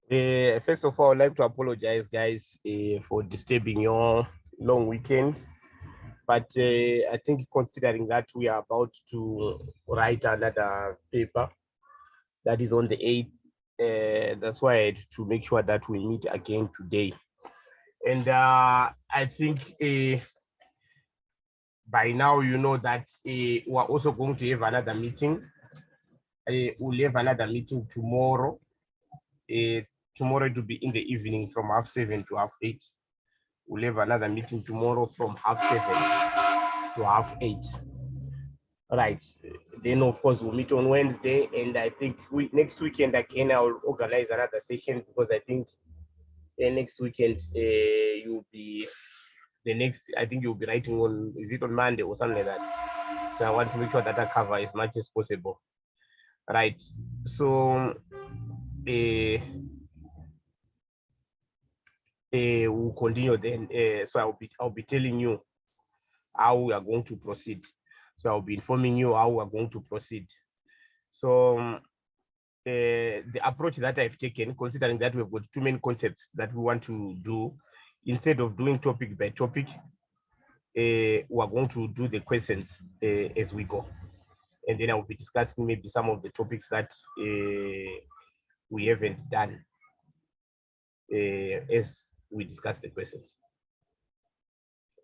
First of all, I'd like to apologize, guys, for disturbing your long weekend. But I think considering that we are about to write another paper that is on the 8th, that's why I had to make sure that we meet again today. And I think by now you know that we're also going to have another meeting. We'll have another meeting tomorrow. Tomorrow it will be in the evening from 7:30 to 8:30. We'll have another meeting tomorrow from 7:30 to 8:30. Right. Then of course we'll meet on Wednesday, and I think next weekend again I'll organize another session because I think next weekend you'll be I think you'll be writing on, is it on Monday or something like that? So I want to make sure that I cover as much as possible. Right. So we'll continue then. So I'll be telling you how we are going to proceed. So I'll be informing you how we are going to proceed. So the approach that I've taken, considering that we've got too many concepts that we want to do, instead of doing topic by topic, we are going to do the questions as we go. And then I will be discussing maybe some of the topics that we haven't done as we discuss the questions.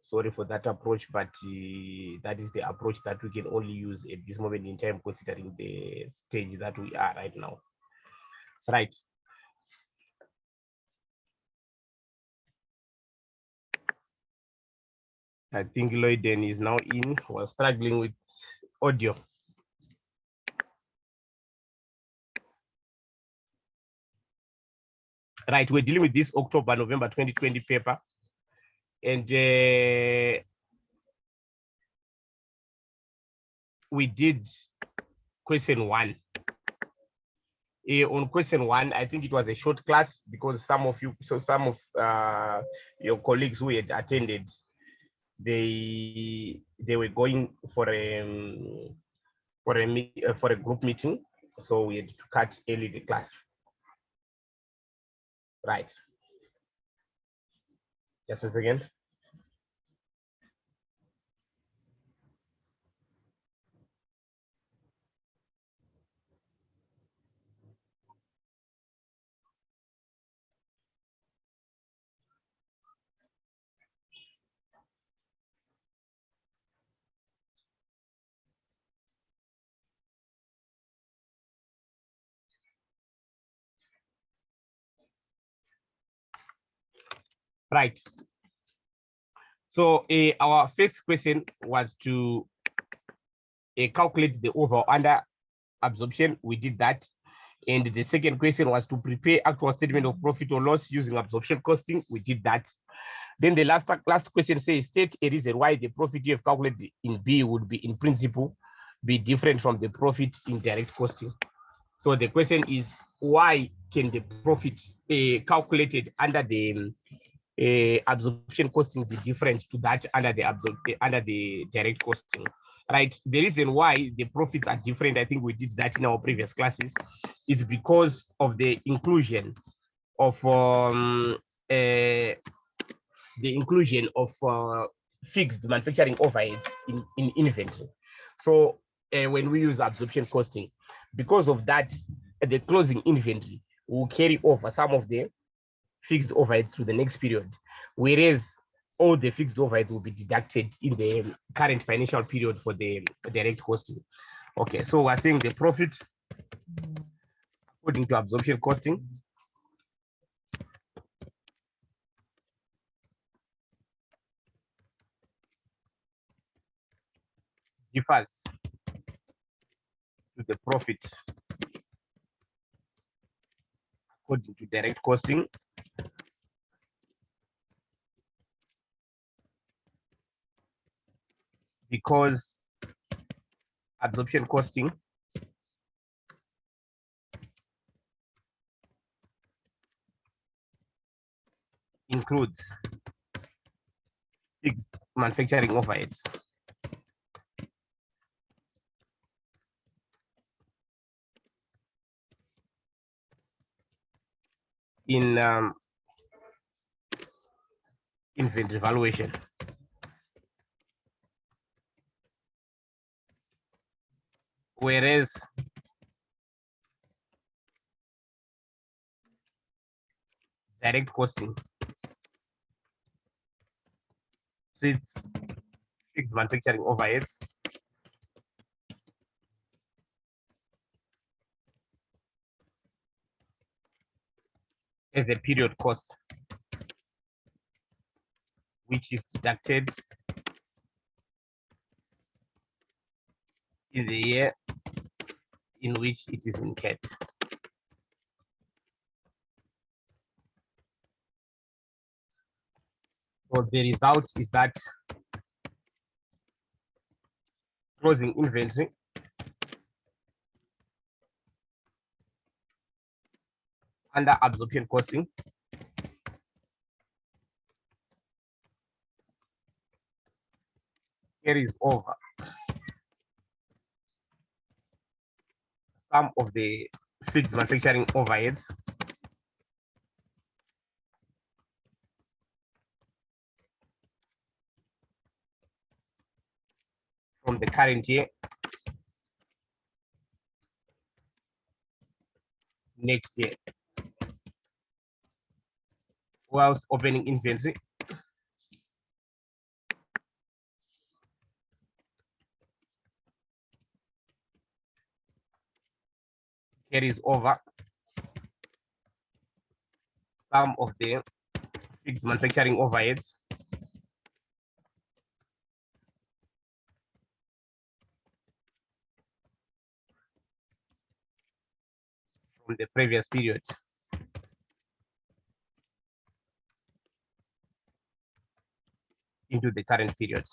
Sorry for that approach, but that is the approach that we can only use at this moment in time, considering the stage that we are right now. Right. I think Lloyden is now in. We're struggling with audio. Right, we're dealing with this October-November 2020 paper. And we did question 1. On question 1, I think it was a short class because some of your colleagues who had attended, they were going for a group meeting, so we had to cut early the class. Right. Just a second. Right. So our first question was to calculate the over under absorption. We did that. And the second question was to prepare actual statement of profit or loss using absorption costing. We did that. Then the last question says, state a reason why the profit you have calculated in B would be in principle be different from the profit in direct costing. So the question is, why can the profit calculated under the absorption costing be different to that under the direct costing? Right. The reason why the profits are different, I think we did that in our previous classes, is because of the inclusion of fixed manufacturing overhead in inventory. So when we use absorption costing, because of that, the closing inventory will carry over some of the fixed overheads to the next period, whereas all the fixed overheads will be deducted in the current financial period for the direct costing. Okay, so we're saying the profit according to absorption costing differs to the profit according to direct costing because absorption costing includes fixed manufacturing overheads. in inventory valuation. Whereas direct costing treats fixed manufacturing overheads as a period cost, which is deducted in the year in which it is incurred. So the result is that closing inventory under absorption costing carries over some of the fixed manufacturing overheads from the current year next year, whilst opening inventory carries over some of the fixed manufacturing overheads from the previous period into the current period.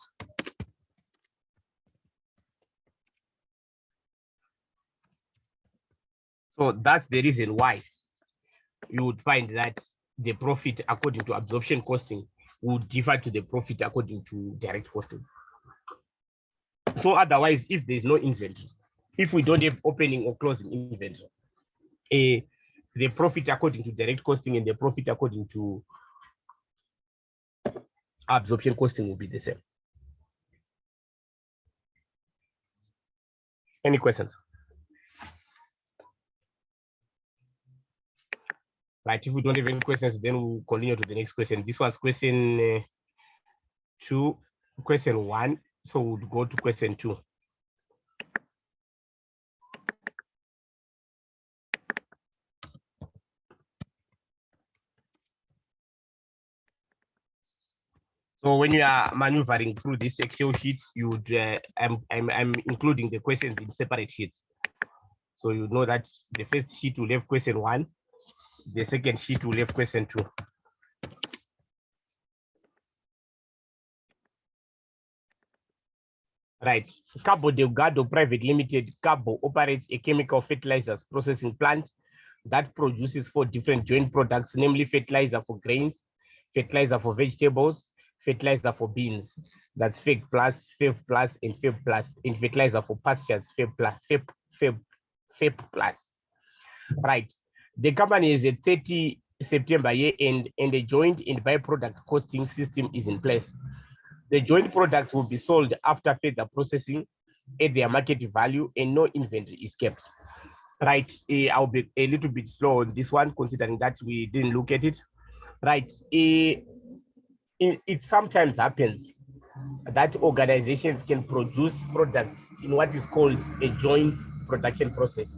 So that's the reason why you would find that the profit according to absorption costing would differ to the profit according to direct costing. So otherwise, if there's no inventory, if we don't have opening or closing inventory, the profit according to direct costing and the profit according to absorption costing will be the same. Any questions? Right, if we don't have any questions, then we'll continue to the next question. This was question 2, question 1. So we'll go to question 2. So when you are maneuvering through this Excel sheet, you would I'm including the questions in separate sheets. So you know that the first sheet will have question 1, the second sheet will have question 2. Right. Cabo Delgado Private Limited, Cabo operates a chemical fertilizers processing plant that produces 4 different joint products, namely fertilizer for grains, fertilizer for vegetables, fertilizer for beans. That's FEG plus, FEV plus, and FEV plus, and fertilizer for pastures, FEV plus, FEV plus. Right. The company is a 30 September year end, and a joint and byproduct costing system is in place. The joint product will be sold after further processing at their market value, and no inventory is kept. Right, I'll be a little bit slow on this one, considering that we didn't look at it. Right, it sometimes happens that organizations can produce products in what is called a joint production process.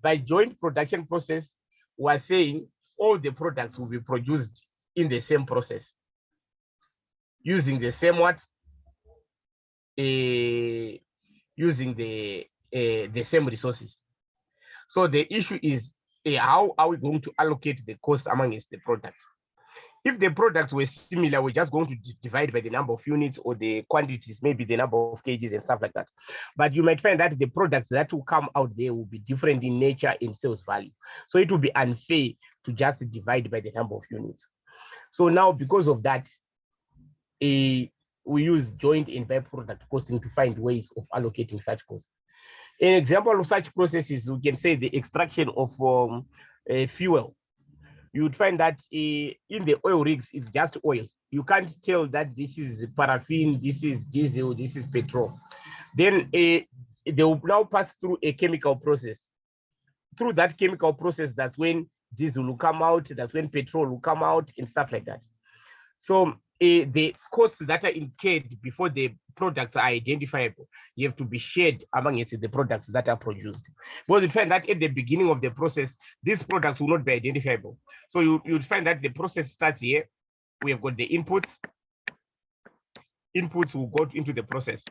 By joint production process, we're saying all the products will be produced in the same process, using the same what? Using the same resources. So the issue is how are we going to allocate the cost amongst the products? If the products were similar, we're just going to divide by the number of units or the quantities, maybe the number of kgs and stuff like that. But you might find that the products that will come out there will be different in nature and sales value. So it will be unfair to just divide by the number of units. So now, because of that, we use joint and byproduct costing to find ways of allocating such costs. An example of such processes, we can say the extraction of fuel. you would find that in the oil rigs, it's just oil. You can't tell that this is paraffin, this is diesel, this is petrol. Then they will now pass through a chemical process. Through that chemical process, that's when diesel will come out, that's when petrol will come out and stuff like that. So the costs that are incurred before the products are identifiable, you have to be shared amongst the products that are produced. Because you find that at the beginning of the process, these products will not be identifiable. So you'll find that the process starts here. We have got the inputs. Inputs will go into the process.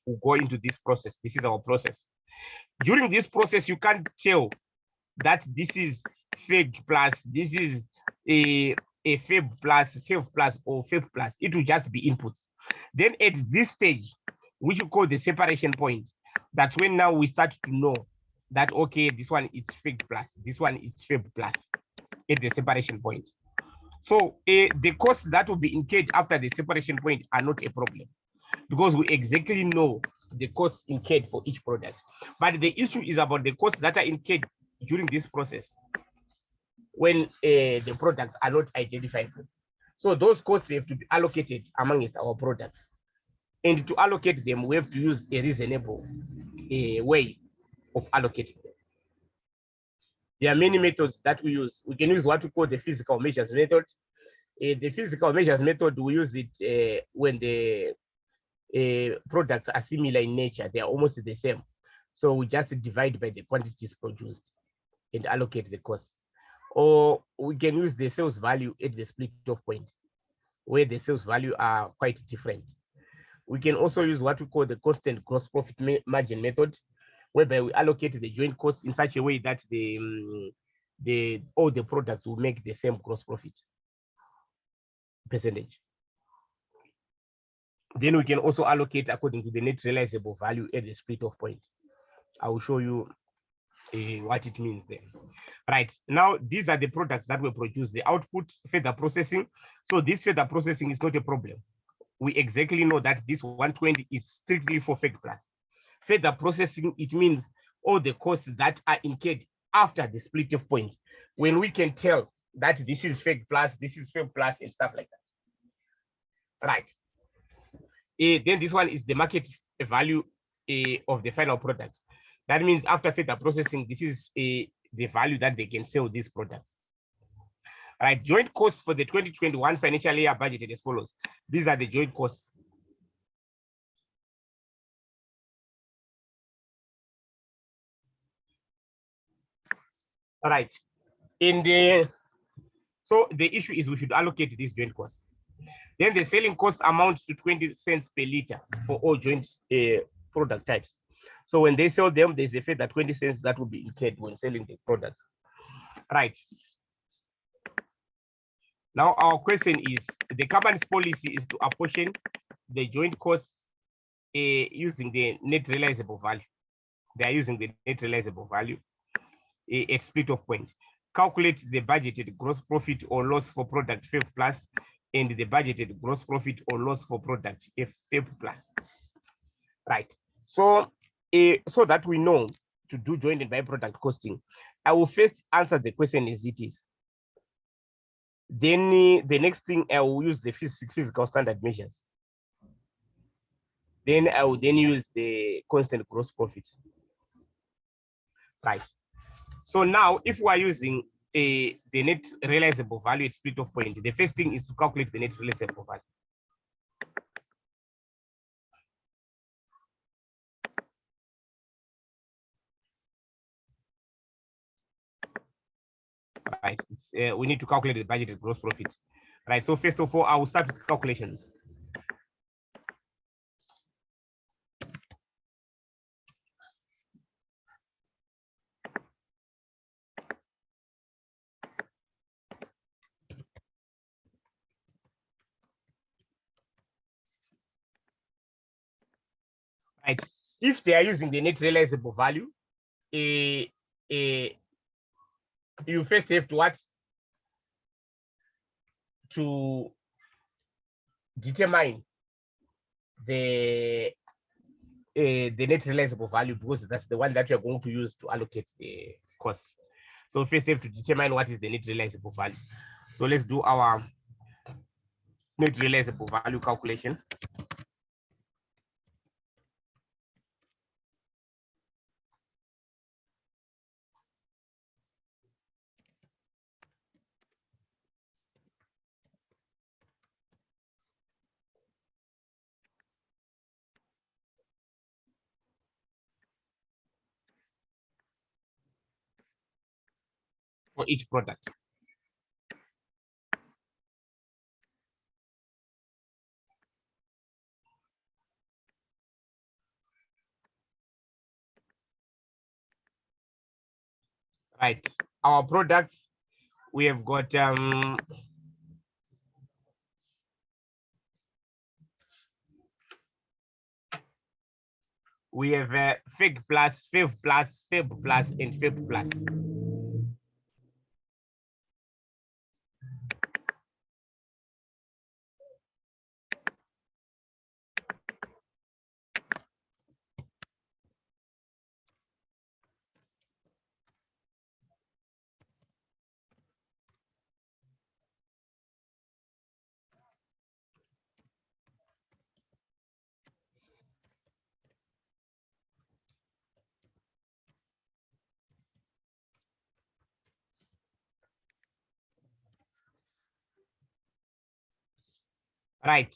Will go into this process. This is our process. During this process, you can't tell that this is FEG plus, this is a FEB plus, FEB plus, or FEB plus. It will just be inputs. Then at this stage, which we call the separation point, that's when now we start to know that, okay, this one is FEG plus, this one is FEB plus at the separation point. So the costs that will be incurred after the separation point are not a problem, because we exactly know the costs incurred for each product. But the issue is about the costs that are incurred during this process when the products are not identifiable. So those costs have to be allocated amongst our products. And to allocate them, we have to use a reasonable way of allocating them. There are many methods that we use. We can use what we call the physical measures method. The physical measures method, we use it when the products are similar in nature. They are almost the same. So we just divide by the quantities produced and allocate the cost. Or we can use the sales value at the split off point, where the sales value are quite different. We can also use what we call the constant gross profit margin method, whereby we allocate the joint costs in such a way that all the products will make the same gross profit percentage. Then we can also allocate according to the net realizable value at the split off point. I will show you what it means there. Right, now these are the products that were produced, the output, further processing. So this further processing is not a problem. We exactly know that this 120 is strictly for FEG plus. Further processing, it means all the costs that are incurred after the split off point, when we can tell that this is FEG plus, this is FEG plus, and stuff like that. Right. Then this one is the market value of the final product. That means after further processing, this is the value that they can sell these products. All right, joint costs for the 2021 financial year budgeted as follows. These are the joint costs. All right, and so the issue is we should allocate these joint costs. Then the selling cost amounts to 20 cents per liter for all joint product types. So when they sell them, there's a further 20 cents that will be incurred when selling the products. Right. Now our question is, the company's policy is to apportion the joint costs using the net realizable value. They are using the net realizable value at split off point. Calculate the budgeted gross profit or loss for product FEB plus and the budgeted gross profit or loss for product FEB plus. Right. So so that we know to do joint and byproduct costing, I will first answer the question as it is. Then the next thing, I will use the physical standard measures. Then I will then use the constant gross profit. Right. So now if we are using the net realizable value at split off point, the first thing is to calculate the net realizable value. Right, we need to calculate the budgeted gross profit. Right, so first of all, I will start with calculations. Right, if they are using the net realizable value, you first have to what? To determine the net realizable value, because that's the one that you're going to use to allocate the cost. So first we have to determine what is the net realizable value. So let's do our net realizable value calculation. For each product. Right, our products, we have got we have Fig Plus, Fib Plus, Fib Plus, and Fib Plus. Right.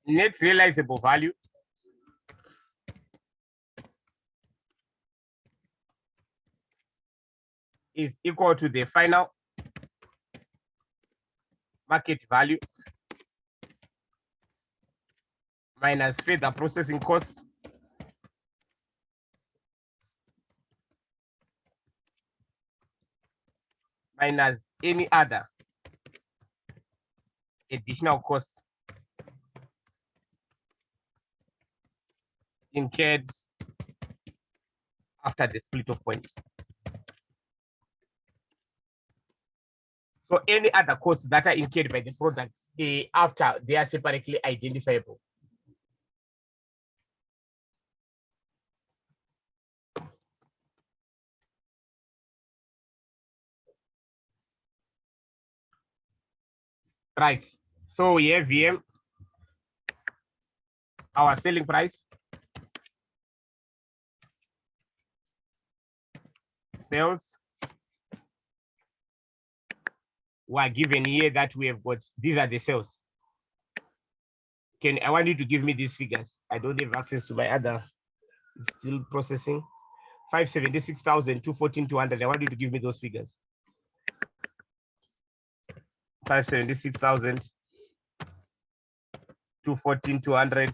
Net realizable value is equal to the final market value minus further processing costs minus any other additional costs incurred after the split off point. So any other costs that are incurred by the products after they are separately identifiable. Right. So we have VM, our selling price, sales. We are given here that we have got, these are the sales. I want you to give me these figures. I don't have access to my other, it's still processing. 576,000, 214,200. I want you to give me those figures. 576,000, 214,200.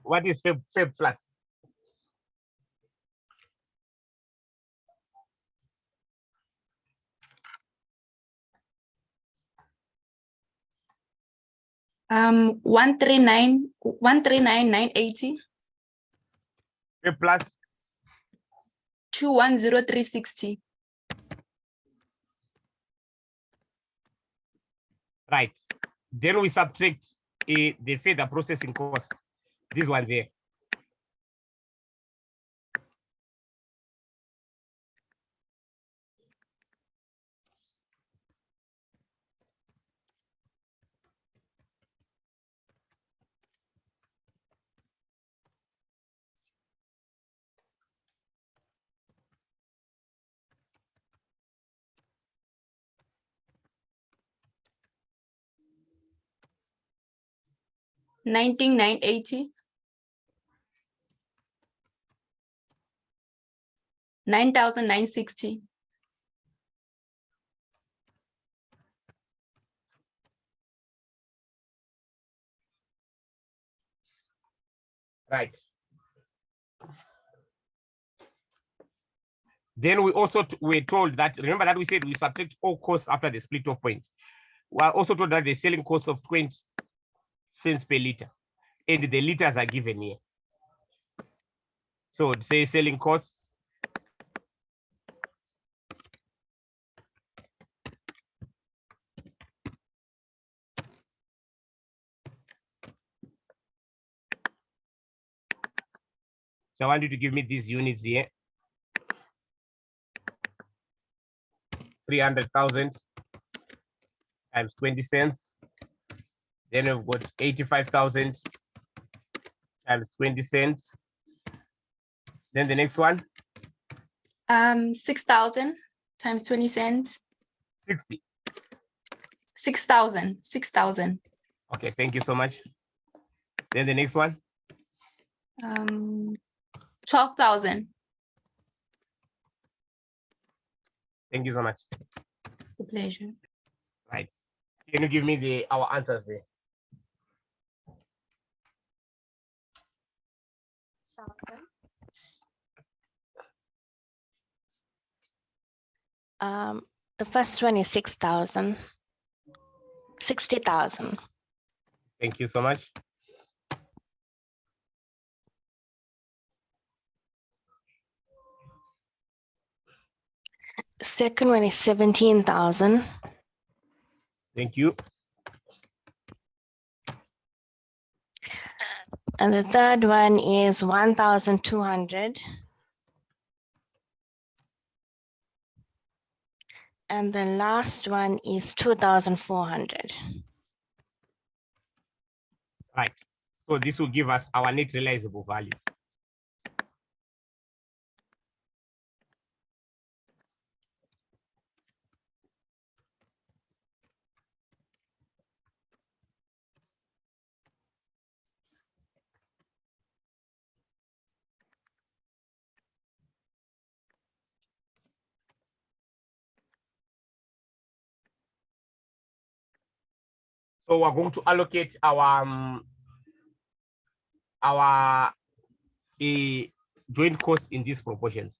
What is Feb plus? Um, 139,980. Feb plus 210,360. Right. Then we subtract the further processing cost. This one there. $19,980. 9,960. Right. Then we also were told that, remember that we said we subtract all costs after the split off point. We are also told that the selling cost of 20 cents per liter, and the liters are given here. So say selling costs so I want you to give me these units here. 300,000 times 20 cents. Then we've got 85,000 times 20 cents. Then the next one. 6,000 times 20 cents. 60. 6,000. Okay, thank you so much. Then the next one. 12,000. Thank you so much. The pleasure. Right. Can you give me our answers there? The first one is 6,000. 60,000. Thank you so much. Second one is 17,000. Thank you. And the third one is 1,200. And the last one is 2,400. Right. So this will give us our net realizable value. So we're going to allocate our joint costs in these proportions.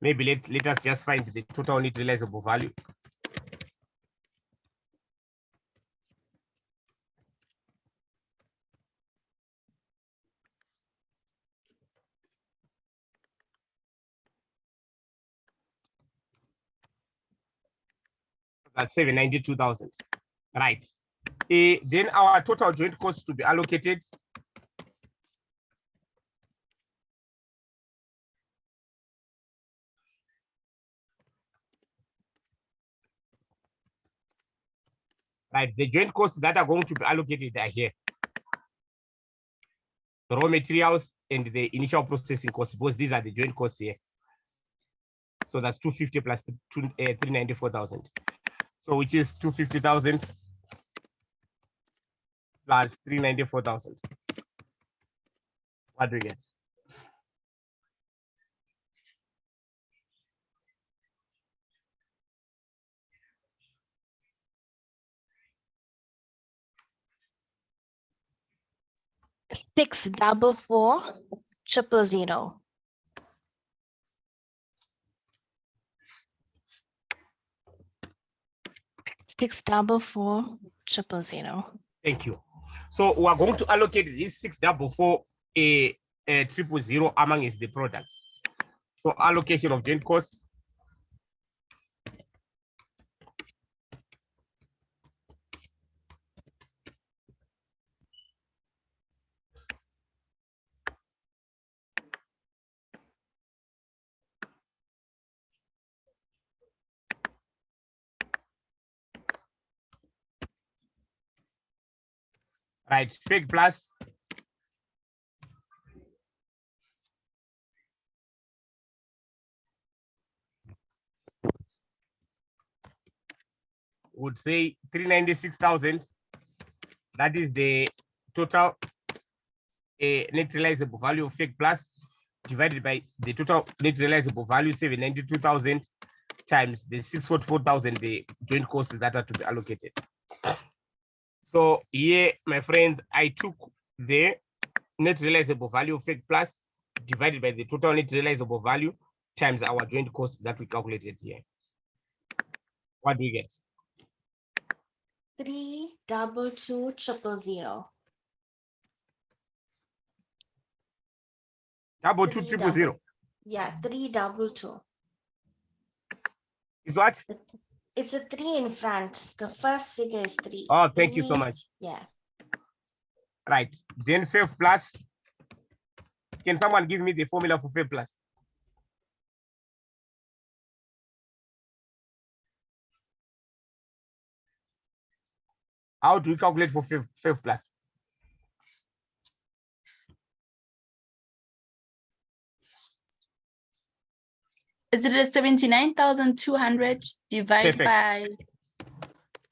Maybe let us just find the total net realizable value. That's 792,000. Right. Then our total joint costs to be allocated. Right, the joint costs that are going to be allocated are here. The raw materials and the initial processing costs, because these are the joint costs here. So that's 250 plus 394,000. So which is 250,000 plus 394,000. What do we get? Six double 4,4,0,0. 644,4,0,0. Thank you. So we are going to allocate this 644,000 among the products. So allocation of joint costs. Right, fake plus would say 396,000. That is the total net realizable value of fake plus divided by the total net realizable value 792,000 times the 644,000 the joint costs that are to be allocated. So here, my friends, I took the net realizable value of fake plus divided by the total net realizable value times our joint costs that we calculated here. What do we get? 322,000. How about two Three triple zero? double. Yeah, 322. Is what? It's a 3 in front. The first figure is 3. Oh, thank you so Three- much. Yeah. Right. Then 5 plus. Can someone give me the formula for 5 plus? How do we calculate for 5 plus? Is it a 79,200 divided Perfect. by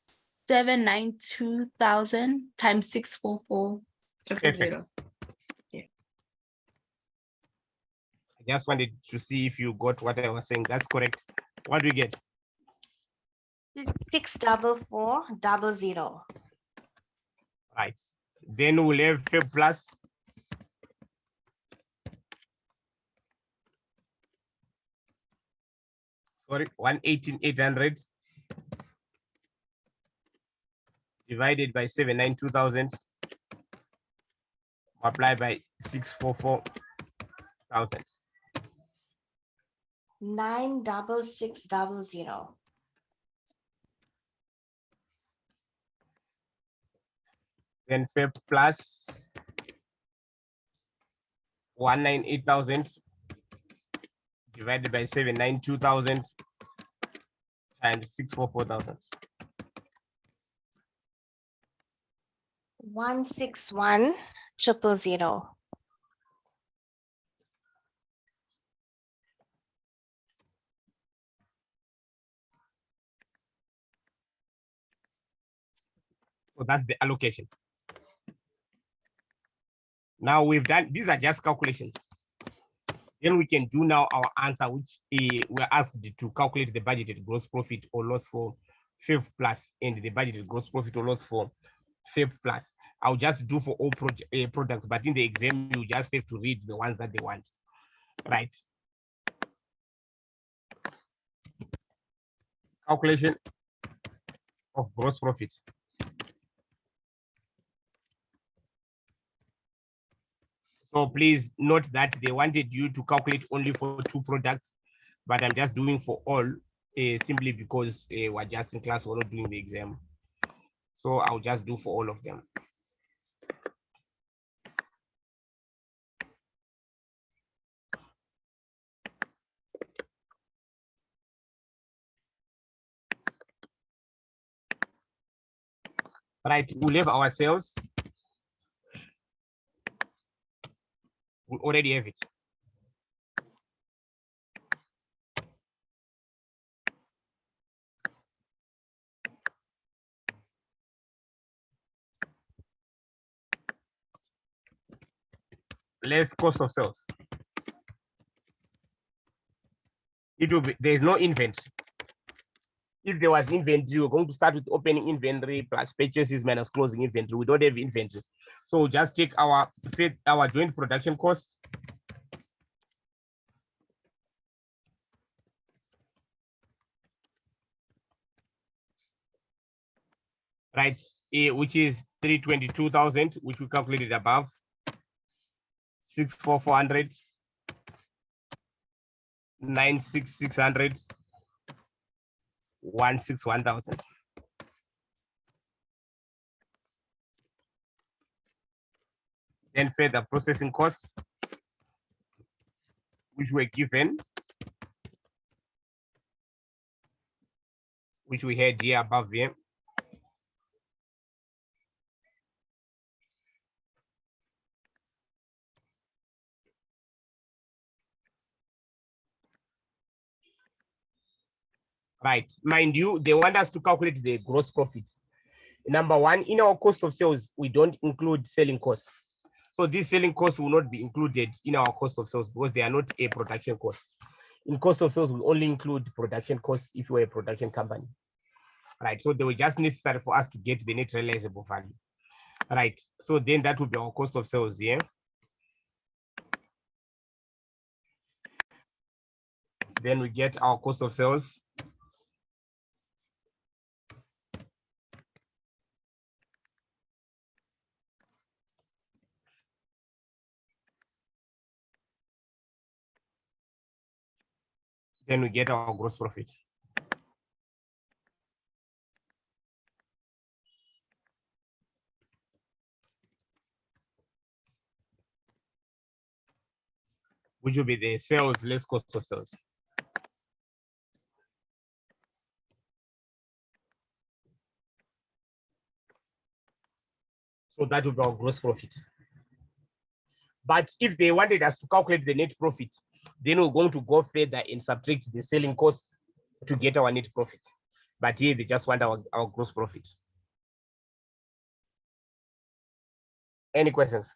792,000 times 644 triple Perfect. zero? I just wanted to see if you got what I was saying. That's correct. What do we get? 64400. Right. Then we'll have 5 plus. Sorry, 118,800 divided by 792,000 multiplied by 644,000. 96600. Then 5 plus 198,000 divided by 792,000 times 644,000. 161000. So that's the allocation. Now we've done, these are just calculations. Then we can do now our answer, which we're asked to calculate the budgeted gross profit or loss for 5 plus and the budgeted gross profit or loss for 5 plus. I'll just do for all products, but in the exam, you just have to read the ones that they want, right? Calculation of gross profit. So please note that they wanted you to calculate only for 2 products, but I'm just doing for all simply because we're just in class, we're not doing the exam. So I'll just do for all of them. Right, we'll have our sales. We already have it. Less cost of sales. It will be, there's no inventory. If there was inventory, we're going to start with opening inventory plus purchases minus closing inventory. We don't have inventory. So just take our joint production costs. Right, which is 322,000, which we calculated above. 64400, 96600, 161,000. Then further processing costs, which were given, which we had here above here. Right, mind you, they want us to calculate the gross profit. Number one, in our cost of sales, we don't include selling costs. So these selling costs will not be included in our cost of sales because they are not a production cost. In cost of sales, we only include production costs if you're a production company. Right, so they were just necessary for us to get the net realizable value. Right, so then that would be our cost of sales here. Then we get our cost of sales. Then we get our gross profit. Which will be the sales less cost of sales. So that will be our gross profit. But if they wanted us to calculate the net profit, then we're going to go further and subtract the selling costs to get our net profit. But here they just want our gross profit. Any questions?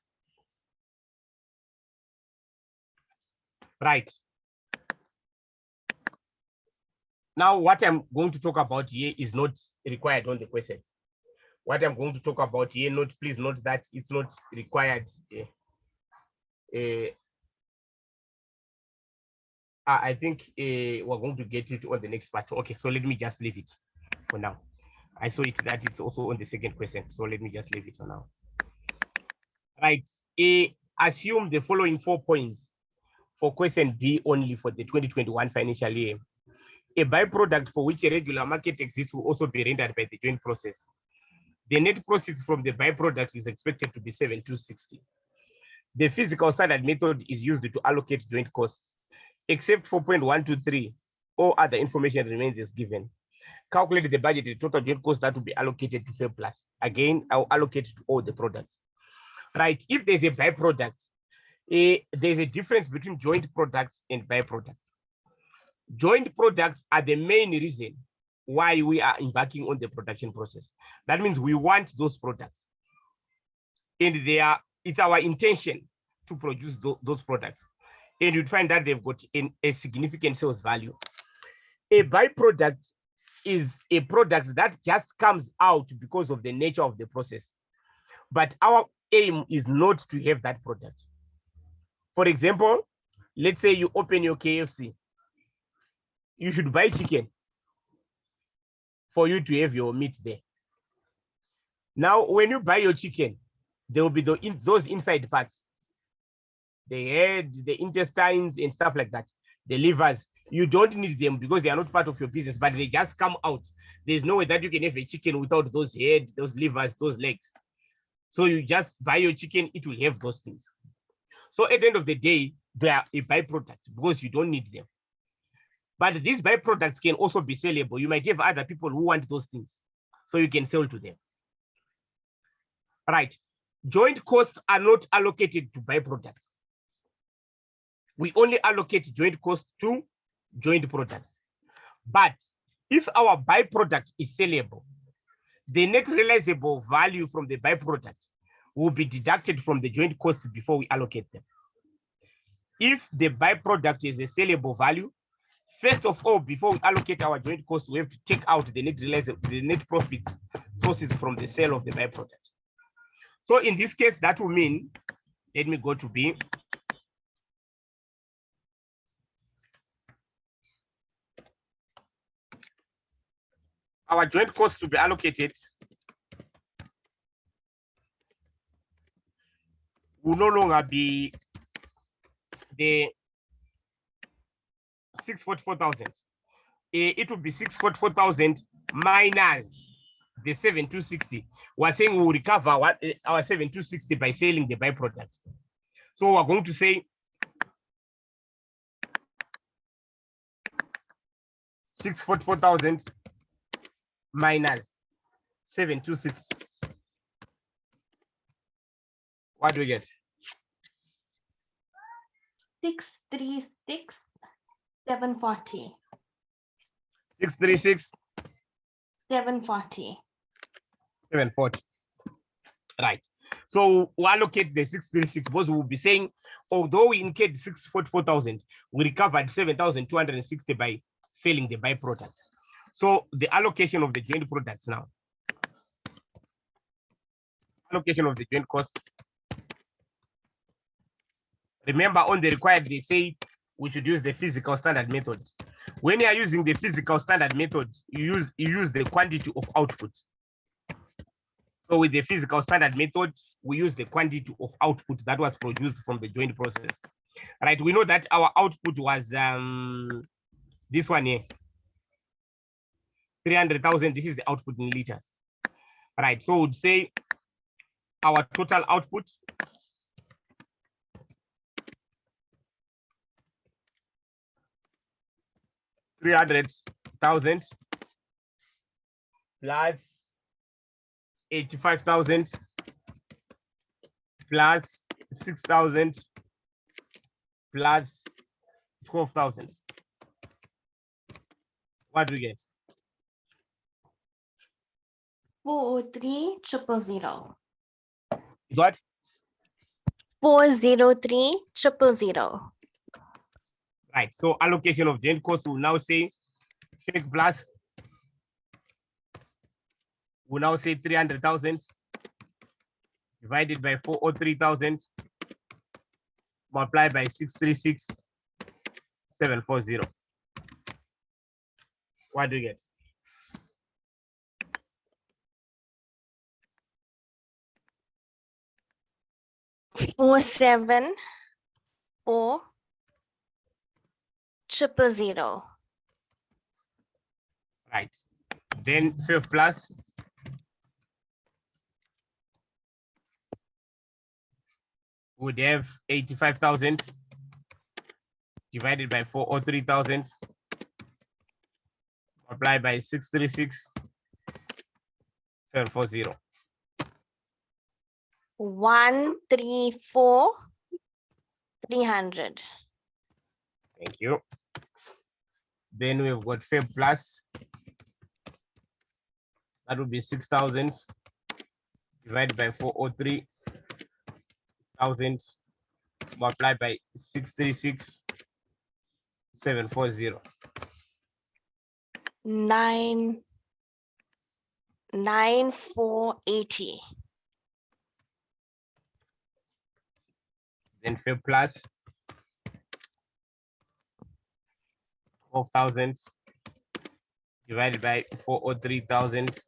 Right. Now, what I'm going to talk about here is not required on the question. What I'm going to talk about here, please note that it's not required. I think we're going to get it on the next part. Okay, so let me just leave it for now. I saw it that it's also on the second question, so let me just leave it for now. Right, assume the following 4 points for question B only for the 2021 financial year. A byproduct for which a regular market exists will also be rendered by the joint process. The net proceeds from the byproduct is expected to be 7,260. The physical standard method is used to allocate joint costs. Except for point 123, all other information remains as given. Calculate the budgeted total joint cost that will be allocated to Fair Plus. Again, I'll allocate to all the products. Right, if there's a byproduct, there's a difference between joint products and byproducts. Joint products are the main reason why we are embarking on the production process. That means we want those products. And it's our intention to produce those products. And you'd find that they've got a significant sales value. A byproduct is a product that just comes out because of the nature of the process. But our aim is not to have that product. For example, let's say you open your KFC. You should buy chicken for you to have your meat there. Now, when you buy your chicken, there will be those inside parts, the head, the intestines, and stuff like that, the livers. You don't need them because they are not part of your business, but they just come out. There's no way that you can have a chicken without those heads, those livers, those legs. So you just buy your chicken, it will have those things. So at the end of the day, they are a byproduct because you don't need them. But these byproducts can also be sellable. You might have other people who want those things, so you can sell to them. Right. Joint costs are not allocated to byproducts. We only allocate joint costs to joint products. But if our byproduct is sellable, the net realizable value from the byproduct will be deducted from the joint costs before we allocate them. If the byproduct is a sellable value, first of all, before we allocate our joint costs, we have to take out the net profits proceeds from the sale of the byproduct. So in this case, that will mean, let me go to B. Our joint costs to be allocated will no longer be the 644,000. It will be 644,000 minus the 7,260. We're saying we will recover our 7,260 by selling the byproduct. So we're going to say 644,000 minus 7,260. What do we get? 636,740. 636. 740. 740. Right. So we allocate the 636 because we'll be saying, although we incurred 644,000, we recovered 7,260 by selling the byproduct. So the allocation of the joint products now. Allocation of the joint costs. Remember, on the required, they say we should use the physical standard method. When you are using the physical standard method, you use the quantity of output. So with the physical standard method, we use the quantity of output that was produced from the joint process. Right, we know that our output was This one here, 300,000. This is the output in liters. Right. So we'd say our total output $300,000 plus 85,000 plus 6,000 plus 12,000. What do we get? 403,000. Is what? 403,000. Right. So allocation of joint cost will now say fake plus. We'll now say 300,000 divided by 403,000 multiplied by 636,740. What do you get? Four seven four 000. Right. Then 5 plus would have 85,000 divided by 403,000 multiplied by 636,740. 134,300. Thank you. Then we've got 5 plus. That would be 6,000 divided by 403,000 multiplied by 636,740. 9,480. Then 5 plus 12,000 divided by 403,000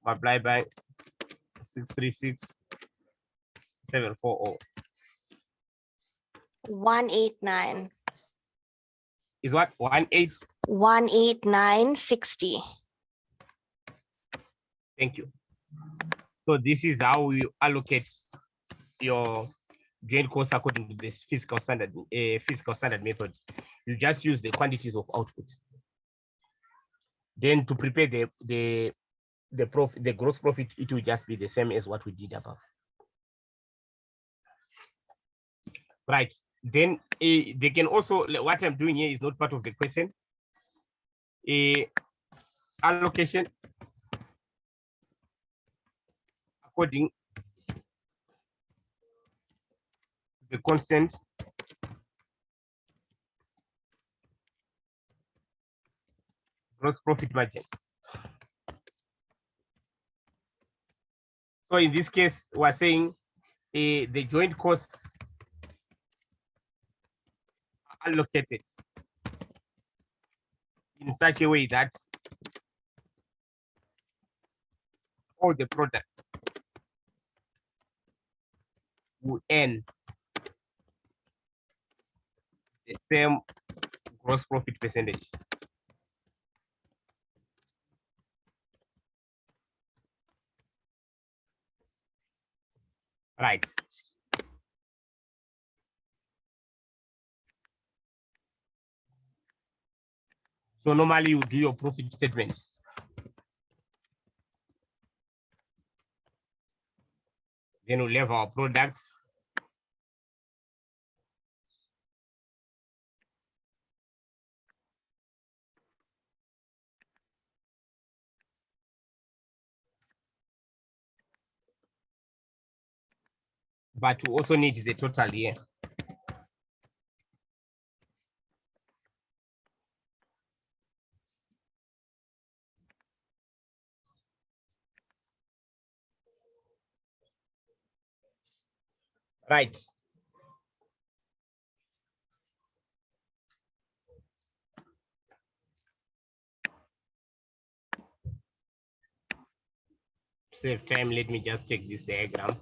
multiplied by 636,740. 189. Is what? 18. 189.60. Thank you. So this is how you allocate your joint cost according to this physical standard method. You just use the quantities of output. Then to prepare the gross profit, it will just be the same as what we did above. Right. Then they can also, what I'm doing here is not part of the question. Allocation according to the constant gross profit margin. So in this case, we're saying the joint costs are allocated in such a way that all the products will earn the same gross profit percentage. Right. So normally you do your profit statement. Then we'll have our products. But we also need the total here. Right. Save time, let me just take this diagram.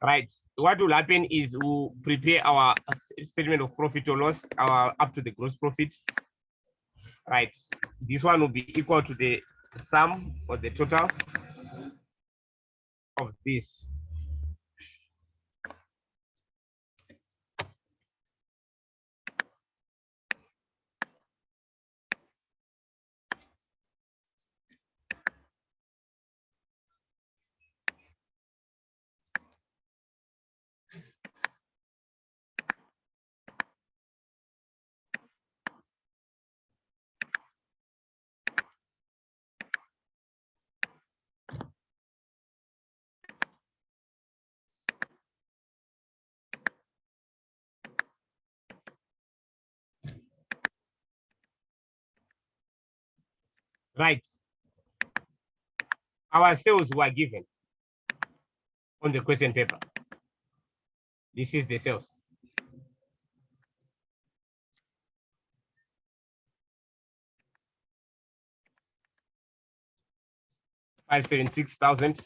Right. What will happen is we'll prepare our statement of profit or loss, up to the gross profit. Right. This one will be equal to the sum or the total of this. Right. Our sales were given on the question paper. This is the sales. $576,000,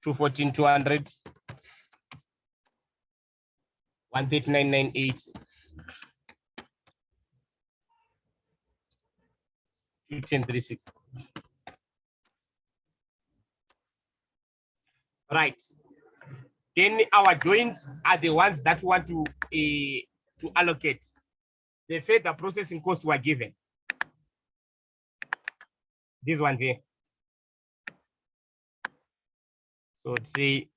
214,200, 139,980, 210,36. Right. Then our joints are the ones that want to allocate. The further processing costs were given. These ones here. So let's say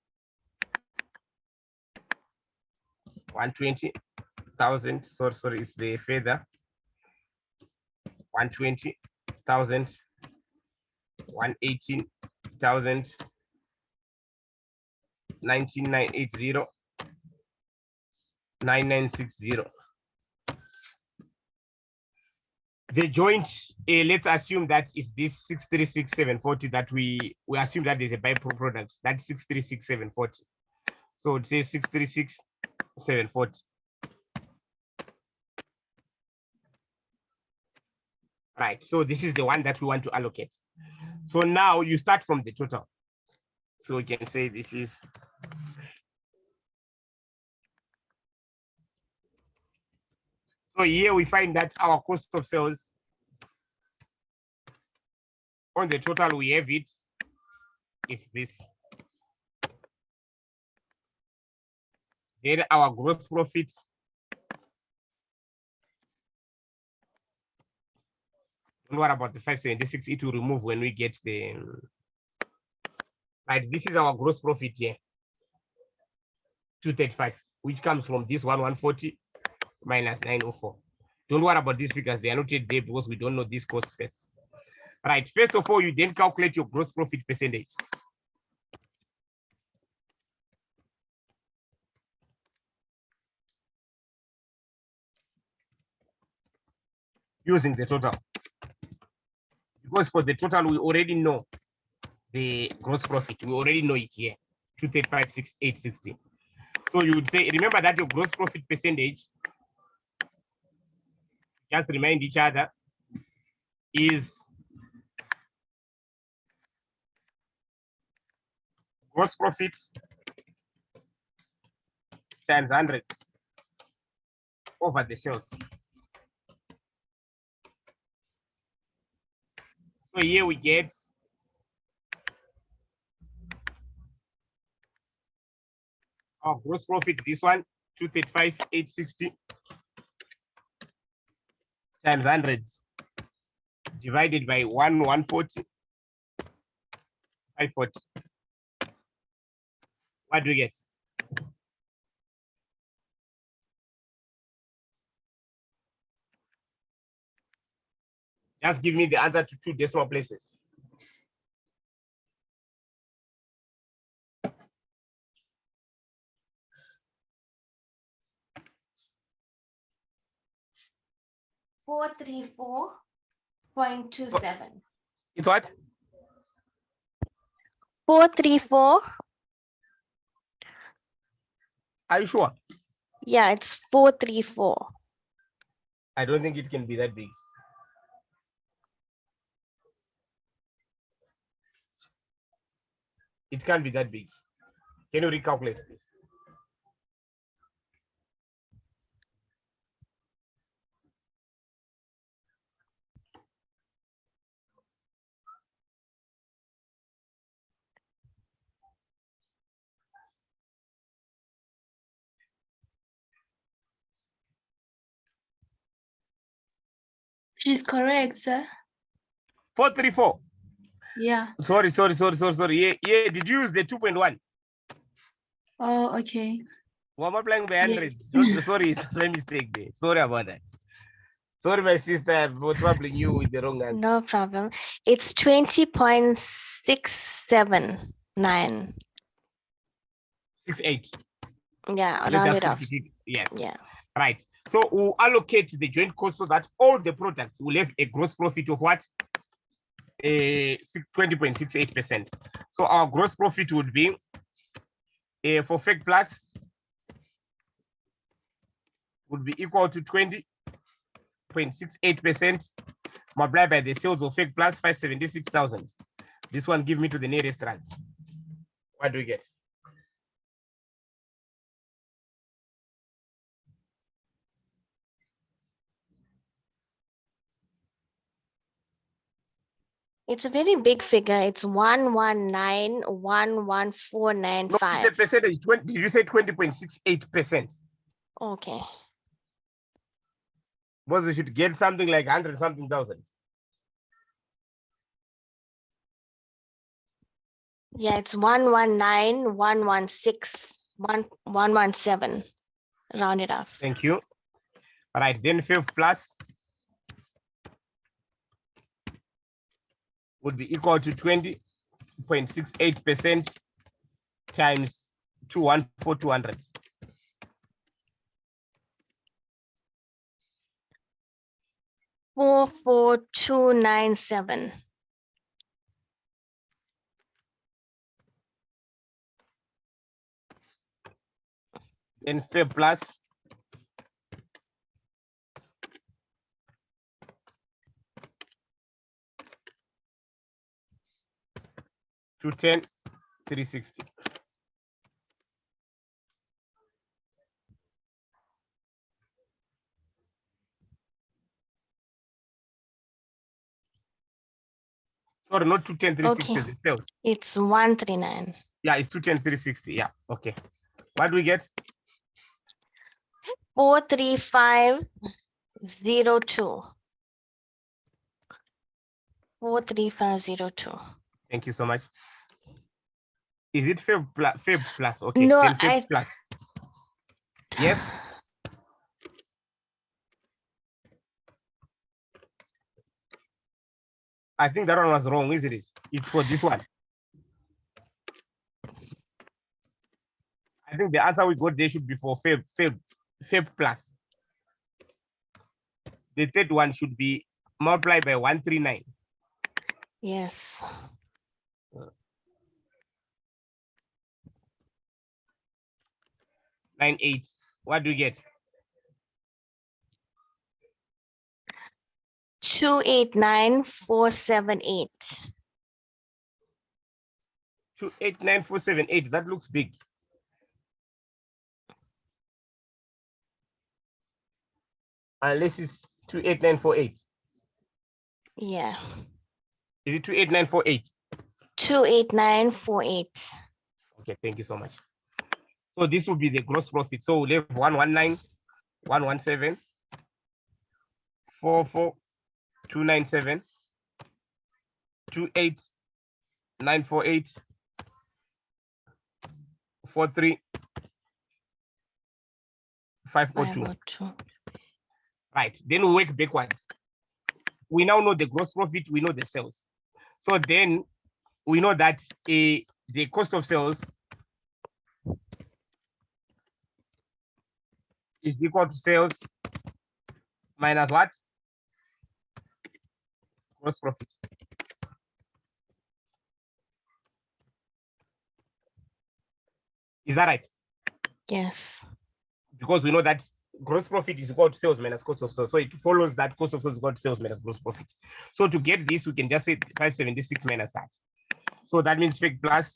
120,000. Sorry, it's the further. 120,000, 118,000, 19,980, 9,960. The joint, let's assume that is this 636,740 that we assume that there's a byproduct. That's 636,740. So it says 636,740. Right. So this is the one that we want to allocate. So now you start from the total. So we can say this is so here we find that our cost of sales on the total we have it is this. Then our gross profit don't worry about the 576, it will remove when we get the right. This is our gross profit here, 235, which comes from this 140 minus 904. Don't worry about these figures, they are not yet there because we don't know this cost first. Right, first of all, you then calculate your gross profit percentage. Using the total. Because for the total, we already know the gross profit. We already know it here, 235,860. So you would say, remember that your gross profit percentage, just remind each other, is gross profits times 100 over the sales. So here we get our gross profit, this one, 235,860 times 100 divided by 140, 540. What do we get? Just give me the answer to 2 decimal places. $434.27. It's what? 434. Are you sure? Yeah, it's 434. I don't think it can be that big. It can't be that big. Can you recalculate, please? She's correct, sir. 434. Yeah. Sorry. Yeah. Did you use the 2.1? Oh, okay. We're multiplying by 100. Yes. Sorry, it's a mistake there. Sorry about that. Sorry, my sister, for troubling you with the wrong answer. No problem. It's 20.679. 68. Yeah, Let round us it off. simplify. Yes. Yeah. Right. So we'll allocate the joint cost so that all the products will have a gross profit of what? 20.68%. So our gross profit would be for FEC Plus would be equal to 20.68% multiplied by the sales of FEC Plus 576,000. This one give me to the nearest rand. What do we get? It's a very big figure. It's No, 119,11495. it's a percentage. 20, did you say 20.68%? Okay. Because we should get something like 100 something thousand. Yeah, it's 119,116,117. Round it off. Thank you. All right, then FEC Plus would be equal to 20.68% times 214,200. Four, 4,297. Then FEC Plus to 10,360. Sorry, not 210,360. Okay. The sales. It's 139. Yeah, it's 210,360. Yeah, okay. What do we get? 43502. 43502. Thank you so much. Is it FEC Plus? Okay, No, then FEC Plus. Yes. I think that one was wrong, isn't it? It's for this one. I think the answer we got there should be for FEC Plus. The third one should be multiplied by 139. Yes. 98. What do you get? 289,478. 289478. That looks big. Unless it's 28948. Yeah. Is it 28948? 28948. Okay, thank you so much. So this will be the gross profit. So we'll have 119, 117, 44297, 28948, 43502. 502. Right, then we work backwards. We now know the gross profit, we know the sales. So then we know that the cost of sales is equal to sales minus what? Gross profit. Is that right? Yes. Because we know that gross profit is equal to sales minus cost of sales. So it follows that cost of sales is equal to sales minus gross profit. So to get this, we can just say 576 minus that. So that means FEC Plus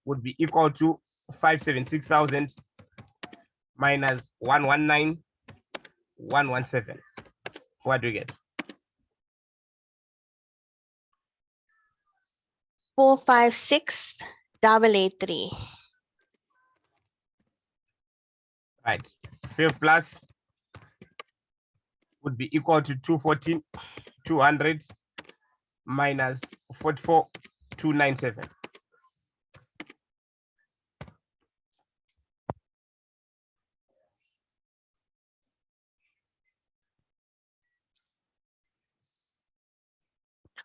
would be equal to 576,000 minus 119,117. What do you get? 456,883. Right. 5 plus would be equal to 214,200 minus 44,297.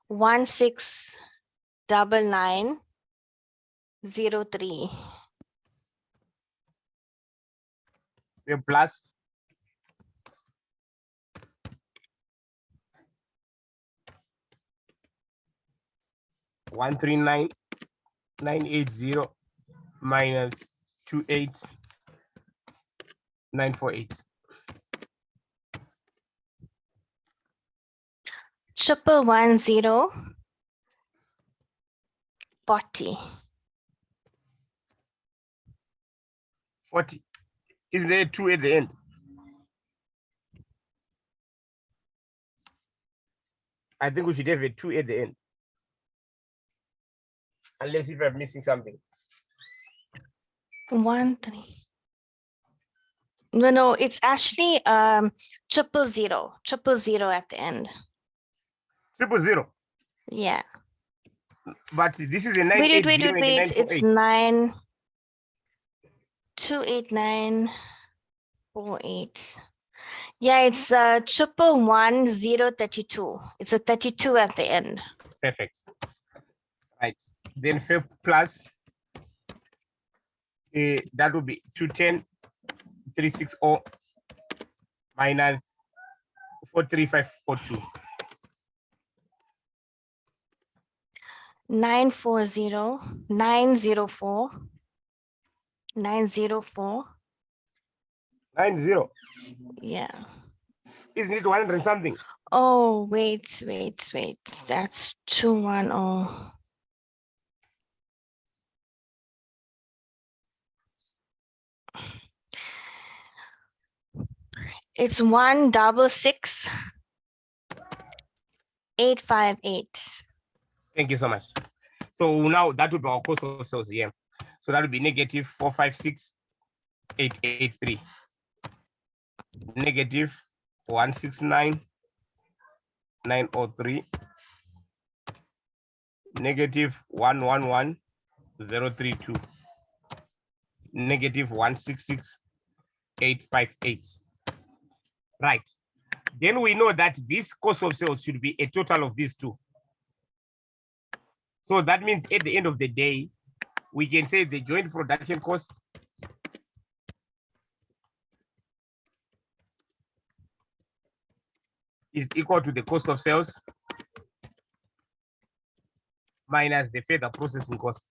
One 699,003. 5 plus one 39980 minus 28948. 1,110,40. 40. Isn't there a 2 at the end? I think we should have a 2 at the end. Unless if I'm missing something. 1,3. No, it's actually 000 at the end. 000. Yeah. But this is a Wait. 980 It's 28948. Yeah, it's 111,032. It's a 32 at the end. Perfect. Right. Then 5 plus that would be 210,360 minus 43542. 940,904. 904. 90. Yeah. Isn't it 100 and something? Oh, wait. That's 210. It's 166,858. Thank you so much. So now that would be our cost of sales here. So that would be negative 456,883. Negative 169,903. Negative 111,032. Negative 166,858. Right. Then we know that this cost of sales should be a total of these two. So that means at the end of the day, we can say the joint production cost is equal to the cost of sales minus the further processing cost.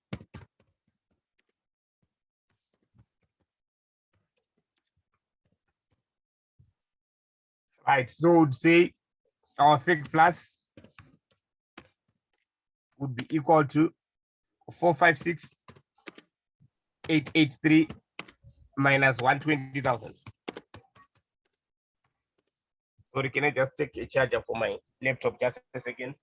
Right, so we'd say our fixed plus would be equal to 456,883 minus 120,000. Sorry, can I just take a charger for my laptop just a second?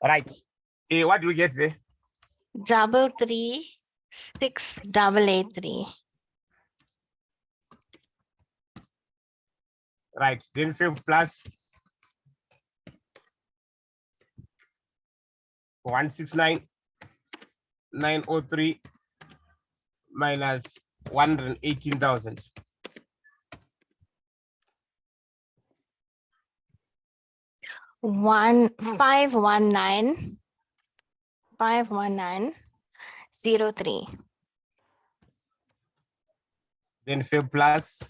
Right. What do we get there? 336,883. Right. Then 5 plus 169,903 minus 118,000. 519,519,03. Then 5 plus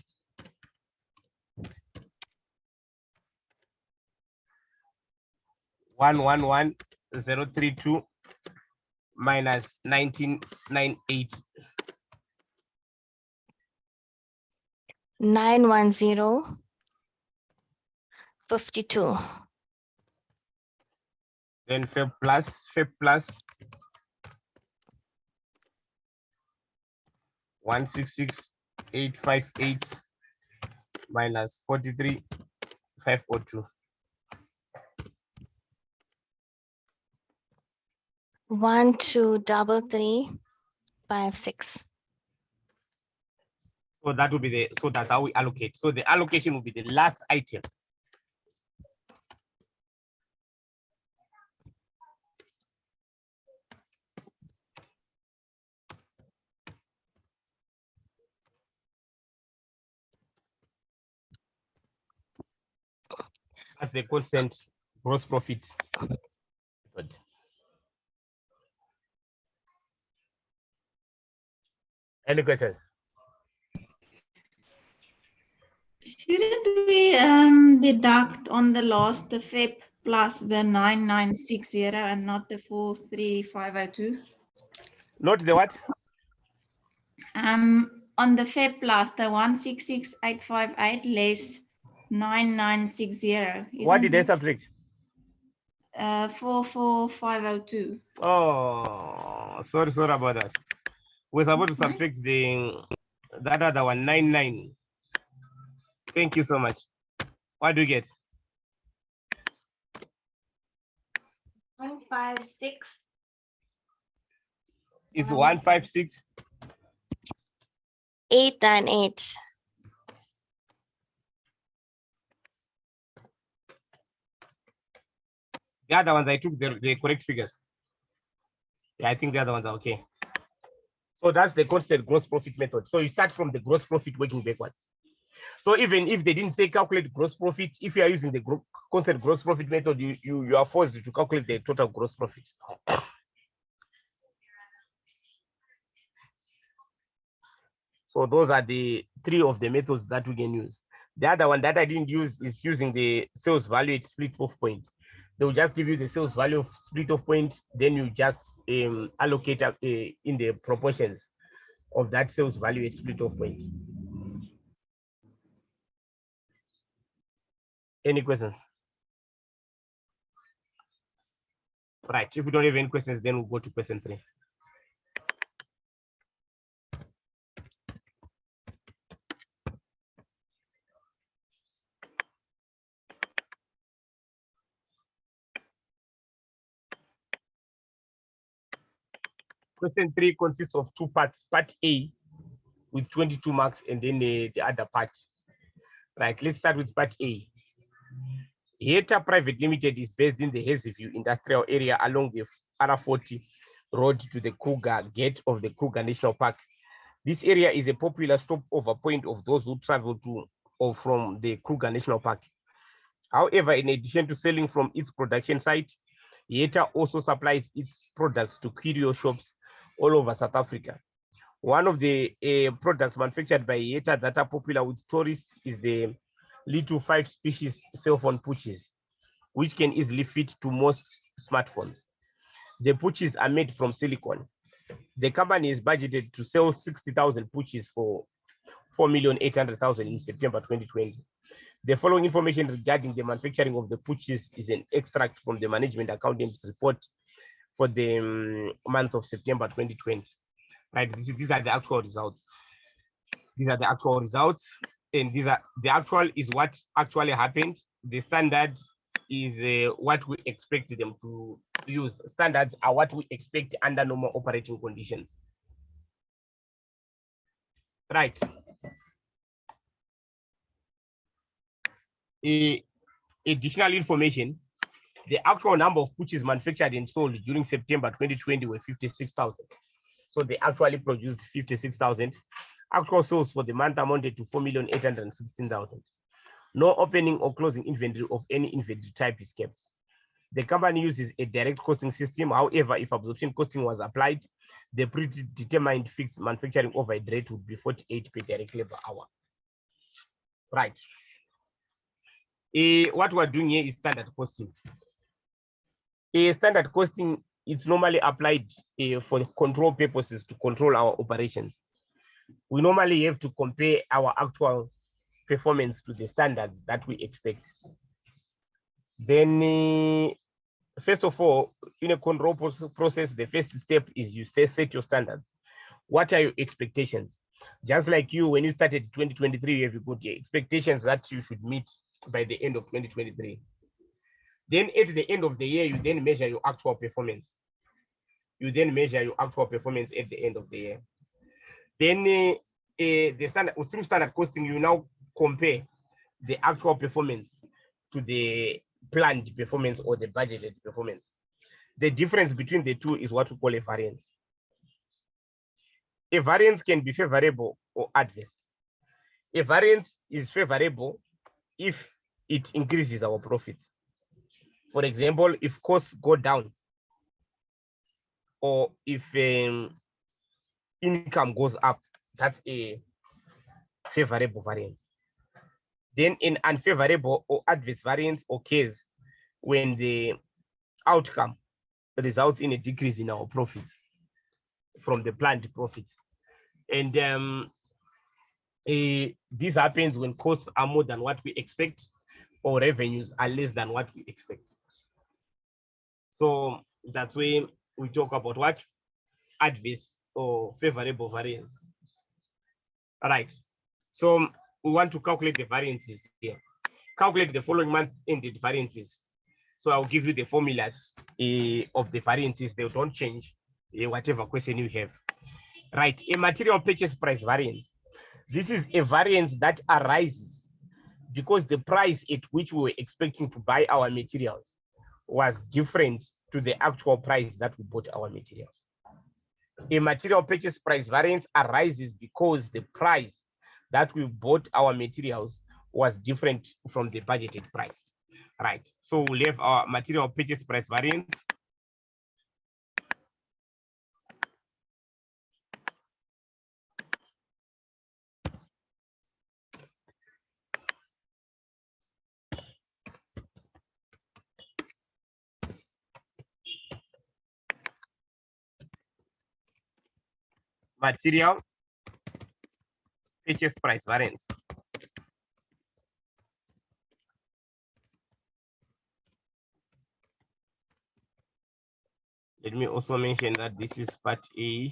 111,032 minus 1998. 910,52. Then 5 plus 166,858 minus 43,502. 123356. So that will be the, so that's how we allocate. So the allocation will be the last item. That's the constant gross profit method. Any questions? Shouldn't we deduct on the last the FEP plus the 9960 and not the 43502? Not the what? On the FEP plus the 166,858 less 9960. What did I subtract? 44502. Oh, sorry about that. We're supposed to That's fine. subtract that other one, 99. Thank you so much. What do you get? 156. It's 156. 898. The other ones, I took the correct figures. Yeah, I think the other ones are okay. So that's the constant gross profit method. So you start from the gross profit working backwards. So even if they didn't say calculate gross profit, if you are using the constant gross profit method, you are forced to calculate the total gross profit. So those are the 3 of the methods that we can use. The other one that I didn't use is using the sales value at split off point. They will just give you the sales value of split off point, then you just allocate in the proportions of that sales value at split off point. Any questions? Right, if we don't have any questions, then we'll go to question 3. Question 3 consists of 2 parts. Part A with 22 marks, and then the other part. Right, let's start with part A. Heta Private Limited is based in the Hazyview industrial area along the R40 road to the Kruger gate of the Kruger National Park. This area is a popular stopover point of those who travel to or from the Kruger National Park. However, in addition to selling from its production site, Heta also supplies its products to curio shops all over South Africa. One of the products manufactured by Heta that are popular with tourists is the little 5 species cell phone pouches, which can easily fit to most smartphones. The pouches are made from silicone. The company is budgeted to sell 60,000 pouches for 4,800,000 in September 2020. The following information regarding the manufacturing of the pouches is an extract from the management accountant's report for the month of September 2020. Right, these are the actual results. These are the actual results, and these are the actual is what actually happened. The standard is what we expect them to use. Standards are what we expect under normal operating conditions. Right. Additional information, the actual number of pouches manufactured and sold during September 2020 were 56,000. So they actually produced 56,000. Actual sales for the month amounted to 4,816,000. No opening or closing inventory of any inventory type is kept. The company uses a direct costing system. However, if absorption costing was applied, the predetermined fixed manufacturing overhead rate would be 48 per direct labor hour. Right. What we're doing here is standard costing. Standard costing is normally applied for control purposes to control our operations. We normally have to compare our actual performance to the standards that we expect. Then, first of all, in a control process, the first step is you set your standards. What are your expectations? Just like you, when you started 2023, you have got your expectations that you should meet by the end of 2023. Then at the end of the year, you then measure your actual performance. You then measure your actual performance at the end of the year. Then the standard, through standard costing, you now compare the actual performance to the planned performance or the budgeted performance. The difference between the two is what we call a variance. A variance can be favorable or adverse. A variance is favorable if it increases our profits. For example, if costs go down or if income goes up, that's a favorable variance. Then an unfavorable or adverse variance occurs when the outcome results in a decrease in our profits from the planned profits. And this happens when costs are more than what we expect or revenues are less than what we expect. So that's when we talk about what? Adverse or favorable variance. All right. So we want to calculate the variances here. Calculate the following month ended variances. So I'll give you the formulas of the variances. They don't change whatever question you have. Right. A material purchase price variance. This is a variance that arises because the price at which we were expecting to buy our materials was different to the actual price that we bought our materials. A material purchase price variance arises because the price that we bought our materials was different from the budgeted price. Right. So we'll have our material purchase price variance. Material purchase price variance. Let me also mention that this is part A.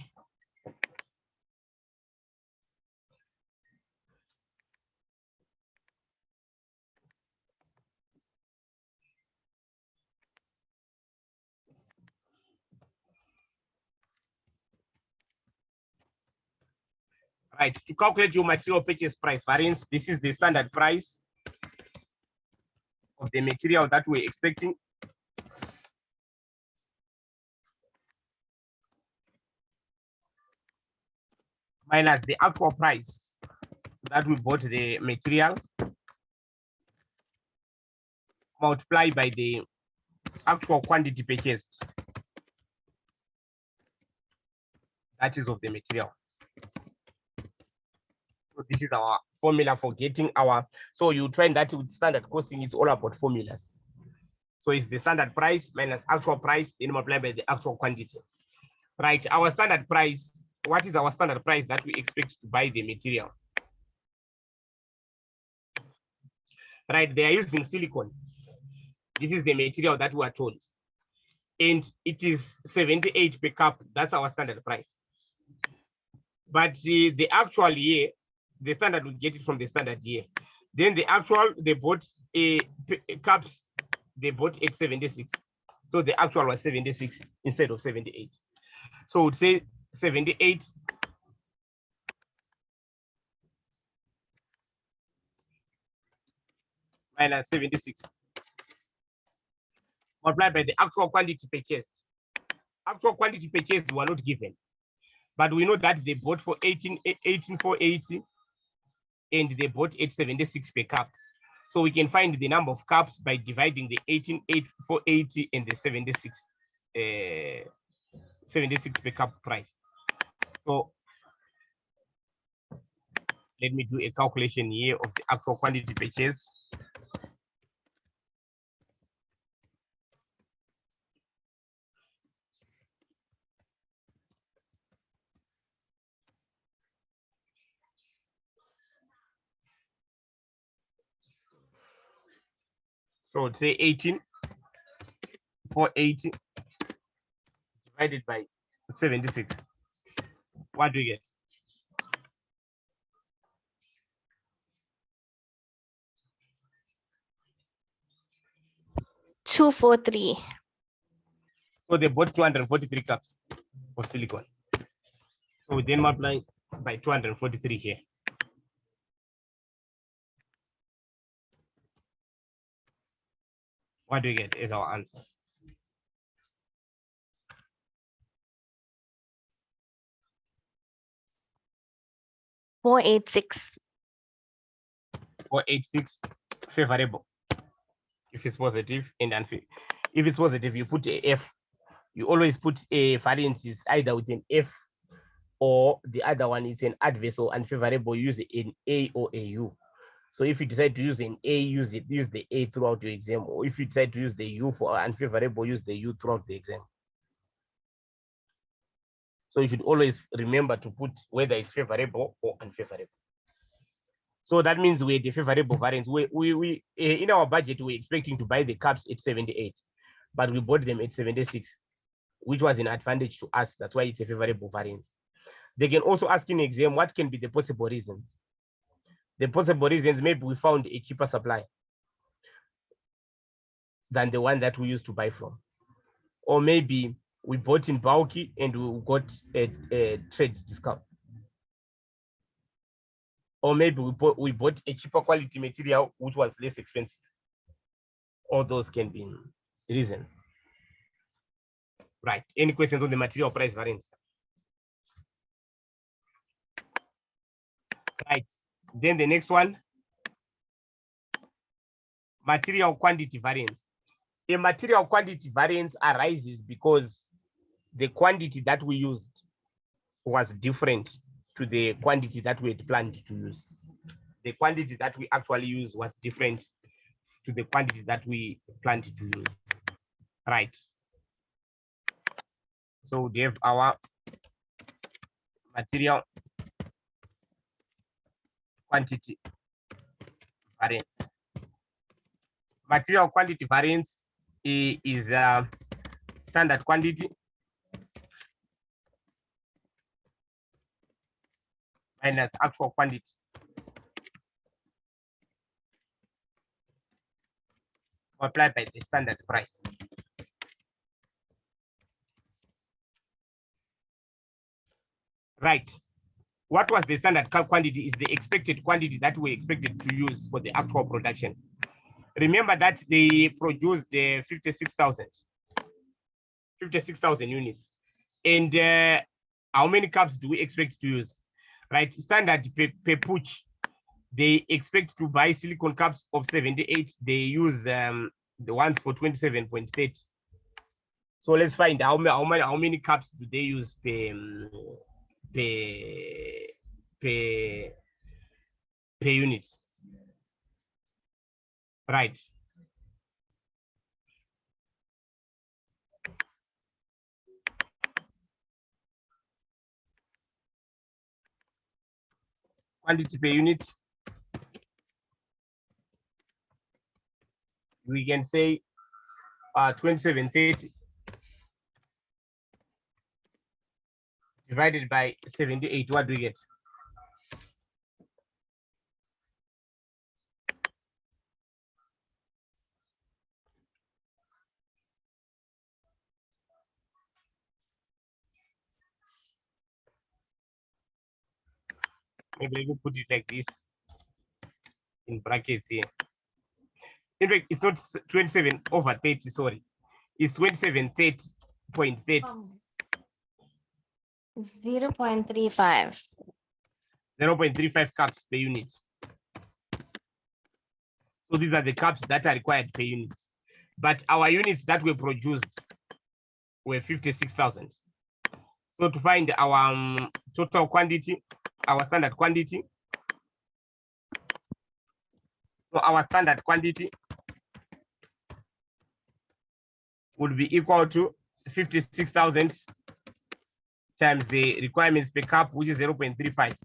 Right, to calculate your material purchase price variance, this is the standard price of the material that we're expecting. Minus the actual price that we bought the material, multiply by the actual quantity purchased, that is of the material. So this is our formula for getting our, so you find that with standard costing is all about formulas. So it's the standard price minus actual price, then multiply by the actual quantity. Right, our standard price, what is our standard price that we expect to buy the material? Right, they are using silicone. This is the material that we are told. And it is 78 per cup, that's our standard price. But the actual year, the standard will get it from the standard year. Then the actual, they bought cups, they bought at 76. So the actual was 76 instead of 78. So we'd say 78 minus 76 multiplied by the actual quantity purchased. Actual quantity purchased were not given, but we know that they bought for 18,480 and they bought 876 per cup. So we can find the number of cups by dividing the 18,480 and the 76 per cup price. So let me do a calculation here of the actual quantity purchased. So let's say 18,480 divided by 76. What do we get? $243. So they bought 243 cups of silicon. So we then multiply by 243 here. What do we get as our answer? $486. 486 favorable if it's positive and unfavorable. If it's positive, you put a F. You always put a variance is either with an F or the other one is an adverse or unfavorable. Use an A or a U. So if you decide to use an A, use the A throughout your exam. Or if you decide to use the U for unfavorable, use the U throughout the exam. So you should always remember to put whether it's favorable or unfavorable. So that means we had a favorable variance. We in our budget, we're expecting to buy the cups at 78, but we bought them at 76, which was an advantage to us. That's why it's a favorable variance. They can also ask in exam, what can be the possible reasons? The possible reasons, maybe we found a cheaper supply than the one that we used to buy from. Or maybe we bought in bulky and we got a trade discount. Or maybe we bought a cheaper quality material which was less expensive. All those can be reasons. Right. Any questions on the material price variance? Right. Then the next one, material quantity variance. A material quantity variance arises because the quantity that we used was different to the quantity that we had planned to use. The quantity that we actually used was different to the quantity that we planned to use. Right. So we have our material quantity variance. Material quantity variance is standard quantity minus actual quantity multiplied by the standard price. Right. What was the standard quantity is the expected quantity that we expected to use for the actual production. Remember that they produced 56,000 units. And how many cups do we expect to use? Right, standard per push, they expect to buy silicon cups of 78. They use the ones for 27.30. So let's find how many cups do they use per unit. Right. Quantity per unit, we can say 2730 divided by 78. What do we get? Maybe let me put it like this in brackets here. In fact, it's not 27 over 30, sorry. It's 27.30. 0.35. 0.35 cups per unit. So these are the cups that are required per unit. But our units that were produced were 56,000. So to find our total quantity, our standard quantity, so our standard quantity would be equal to 56,000 times the requirements per cup, which is 0.35.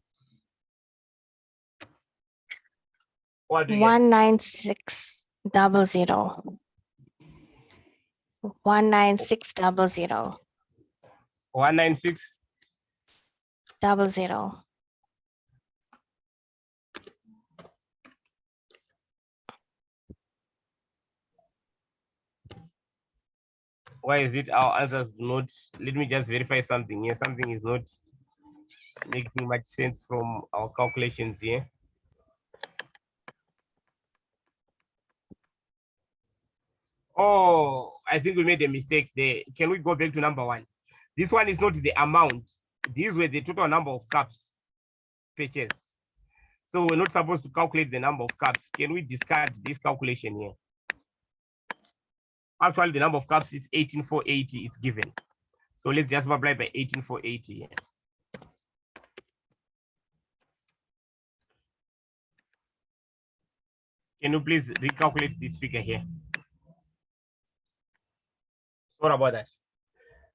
What do you get? 19600. 19600. 196. 00. Why is it our answers do not? Let me just verify something here. Something is not making much sense from our calculations here. Oh, I think we made a mistake there. Can we go back to number one? This one is not the amount. These were the total number of cups purchased. So we're not supposed to calculate the number of cups. Can we discard this calculation here? Actually, the number of cups is 18,480. It's given. So let's just multiply by 18,480 here. Can you please recalculate this figure here? Sorry about that.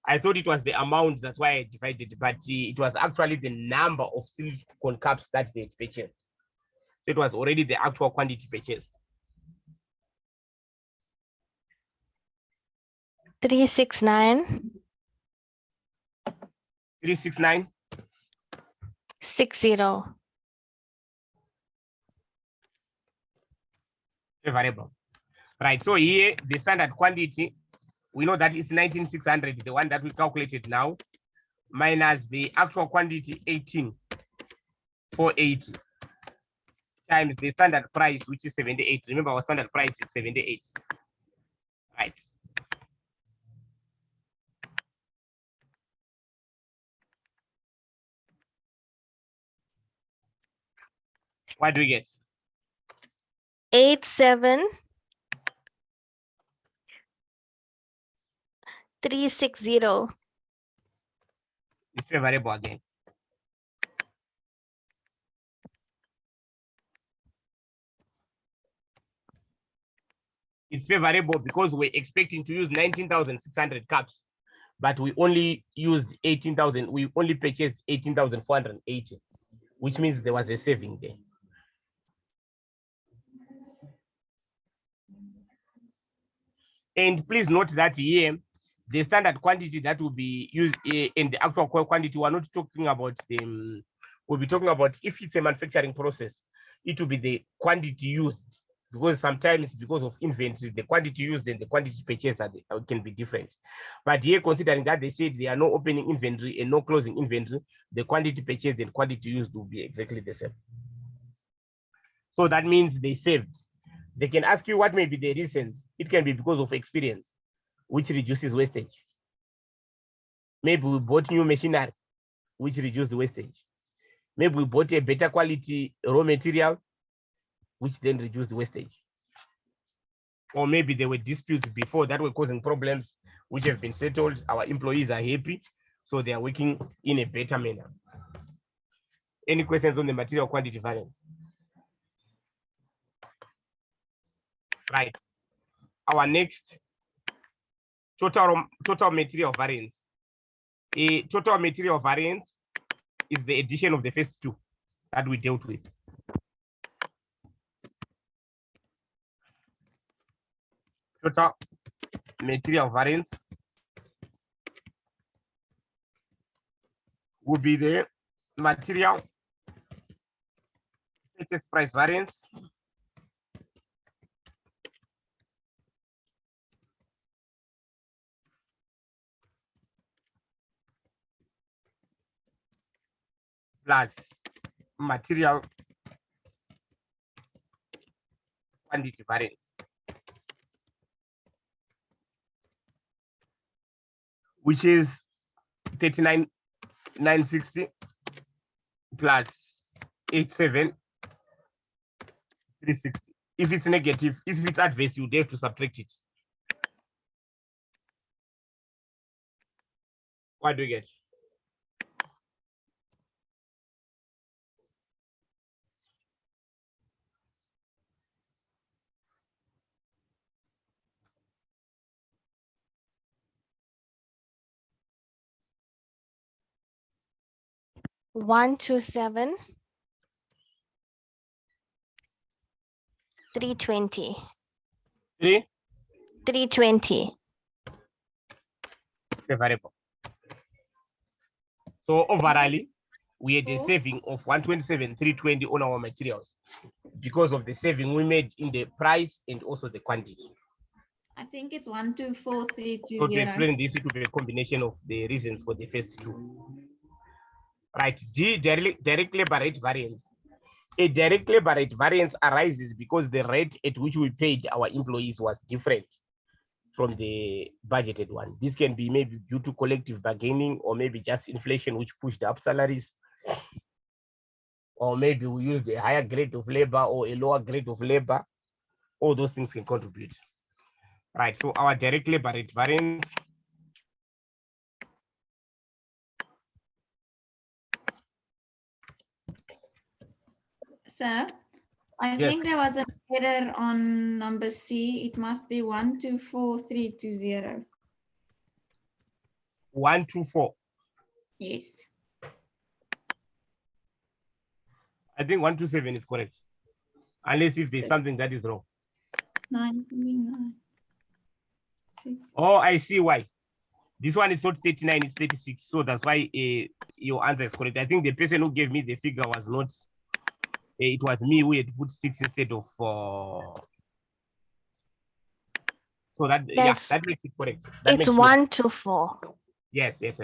I thought it was the amount, that's why I divided, but it was actually the number of silicone cups that they purchased. So it was already the actual quantity purchased. 369 369 60. variable. Right, so here the standard quantity, we know that it's 19,600, the one that we calculated now, minus the actual quantity 18,480 times the standard price, which is 78. Remember our standard price is 78. Right. What do we get? 87360. It's favorable again. It's favorable because we're expecting to use 19,600 cups, but we only used 18,000. We only purchased 18,480, which means there was a saving there. And please note that here, the standard quantity that will be used in the actual quantity, we're not talking about the, we'll be talking about if it's a manufacturing process, it will be the quantity used, because sometimes because of inventory, the quantity used and the quantity purchased can be different. But here, considering that they said there are no opening inventory and no closing inventory, the quantity purchased and quantity used will be exactly the same. So that means they saved. They can ask you what may be the reasons. It can be because of experience, which reduces wastage. Maybe we bought new machinery, which reduced the wastage. Maybe we bought a better quality raw material, which then reduced the wastage. Or maybe there were disputes before that were causing problems, which have been settled. Our employees are happy, so they are working in a better manner. Any questions on the material quantity variance? Right. Our next, total material variance. A total material variance is the addition of the first two that we dealt with. Total material variance would be the material purchase price variance plus material quantity variance, which is 39,960 plus 87,360. If it's negative, if it's adverse, you have to subtract it. What do you get? One, 2, 7, 320. 320. Favorable. So overall, we had a saving of 127,320 on our materials because of the saving we made in the price and also the quantity. I think it's 124320. So to explain this, it will be a combination of the reasons for the first two. Right, D, direct labor rate variance. A direct labor rate variance arises because the rate at which we paid our employees was different from the budgeted one. This can be maybe due to collective bargaining, or maybe just inflation which pushed up salaries, or maybe we used a higher grade of labor or a lower grade of labor. All those things can contribute. Right, so our direct labor rate variance Sir, I Yes. think there was an error on number C. It must be 124320. 124. Yes. I think 127 is correct, unless if there's something that is wrong. 9, 6. Oh, I see why. This one is not 39, it's 36. So that's why your answer is correct. I think the person who gave me the figure was not, it was me who had put 6 instead of, so that, yeah, that makes it correct. That It's makes it 124. Yes. It's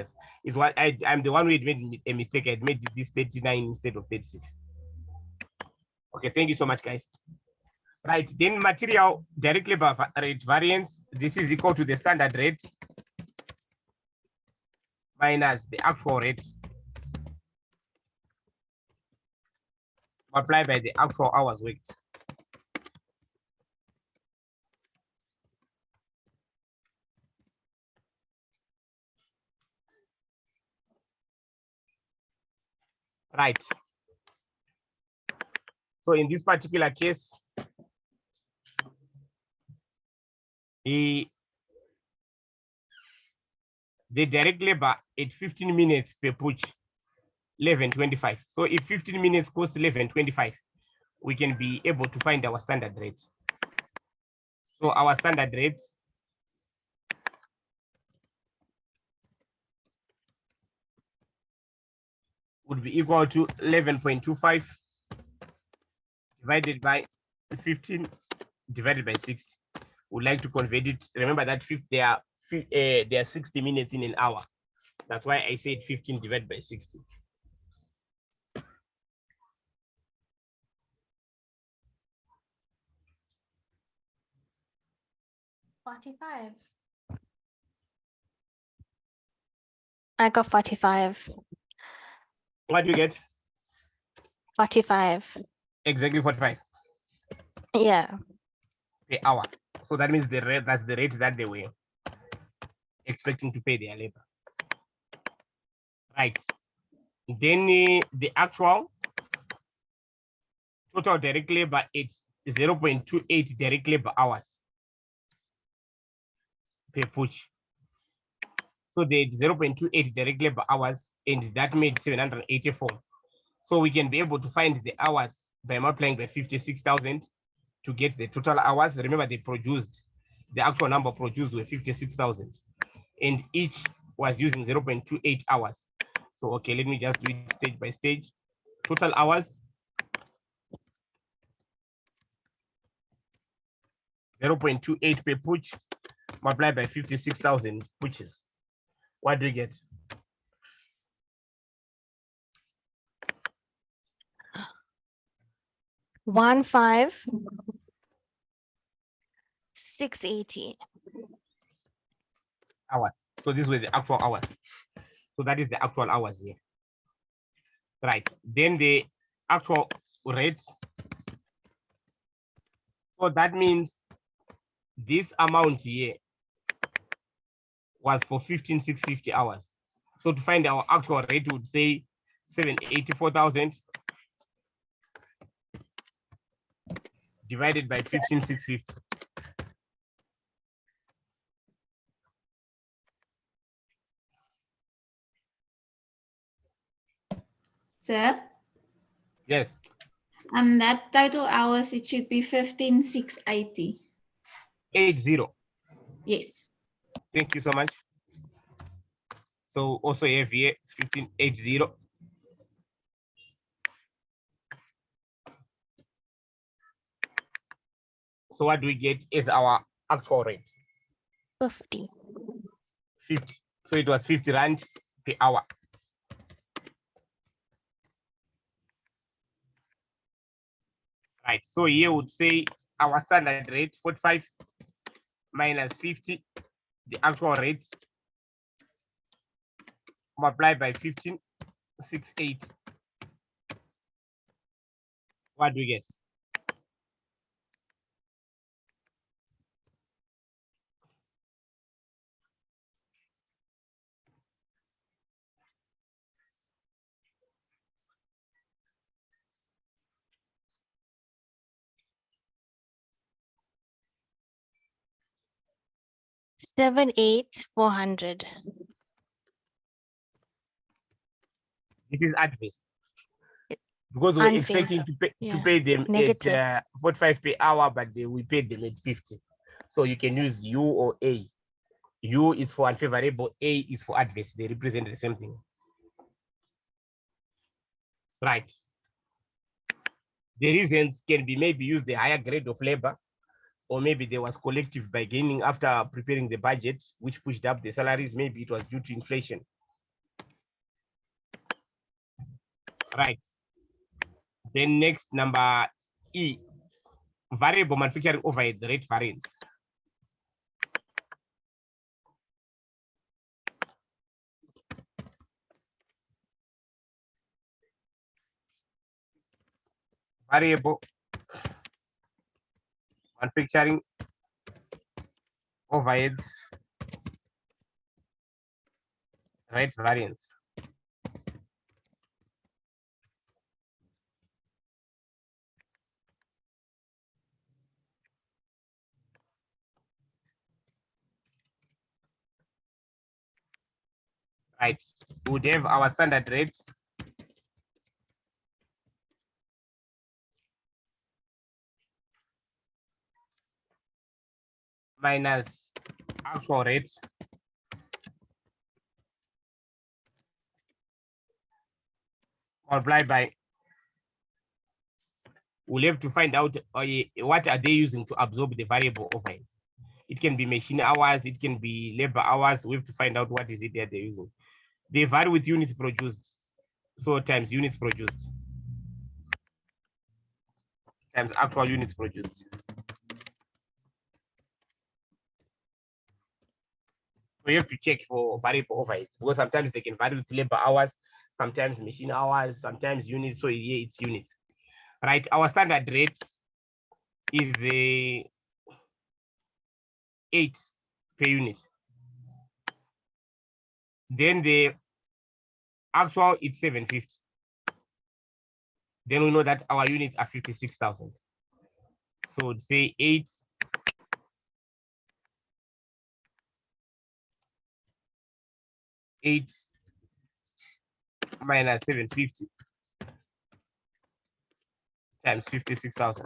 what I'm the one who had made a mistake. I had made this 39 instead of 36. Okay, thank you so much, guys. Right, then material direct labor rate variance. This is equal to the standard rate minus the actual rate multiplied by the actual hours worked. Right. So in this particular case, the direct labor at 15 minutes per push, 11.25. So if 15 minutes costs 11.25, we can be able to find our standard rate. So our standard rates would be equal to 11.25 divided by 15 divided by 60. Would like to convert it. Remember that there are 60 minutes in an hour. That's why I said 15 divided by 60. I got 45. What do you get? 45. Exactly 45 Yeah. per hour. So that means the rate, that's the rate that they were expecting to pay their labor. Right. Then the actual total direct labor, it's 0.28 direct labor hours per push. So the 0.28 direct labor hours, and that made 784. So we can be able to find the hours by multiplying by 56,000 to get the total hours. Remember, they produced, the actual number produced were 56,000, and each was using 0.28 hours. So, okay, let me just do it stage by stage. Total hours, 0.28 per push, multiplied by 56,000 pushes. What do you get? 15,680. Hours. So these were the actual hours. So that is the actual hours here. Right. Then the actual rate. So that means this amount here was for 15,650 hours. So to find our actual rate, we would say 784,000 divided by 15,650. Sir, Yes. and that total hours, it should be 15,680. 80. Yes. Thank you so much. So also have here 1580. So what do we get is our actual rate? 50. 50. So it was 50 rand per hour. Right. So here would say our standard rate 45 minus 50, the actual rate multiplied by 15,680. What do we get? Seven, 400. This is adverse because we're Unfair. expecting to Yeah. pay them Negative. at 45 per hour, but we paid them at 50. So you can use U or A. U is for unfavorable, A is for adverse. They represent the same thing. Right. The reasons can be maybe use the higher grade of labor, or maybe there was collective bargaining after preparing the budget, which pushed up the salaries. Maybe it was due to inflation. Right. Then next, number E, variable manufacturing overhead rate variance. Variable manufacturing overheads rate variance. Right. We would have our standard rates minus actual rates multiplied by, we'll have to find out what are they using to absorb the variable overheads. It can be machine hours, it can be labor hours. We have to find out what is it that they're using. They vary with units produced. So times units produced times actual units produced. So you have to check for variable overheads because sometimes they can vary with labor hours, sometimes machine hours, sometimes units. So yeah, it's units. Right. Our standard rate is a 8 per unit. Then the actual is 750. Then we know that our units are 56,000. So say 8 minus 750 times 56,000.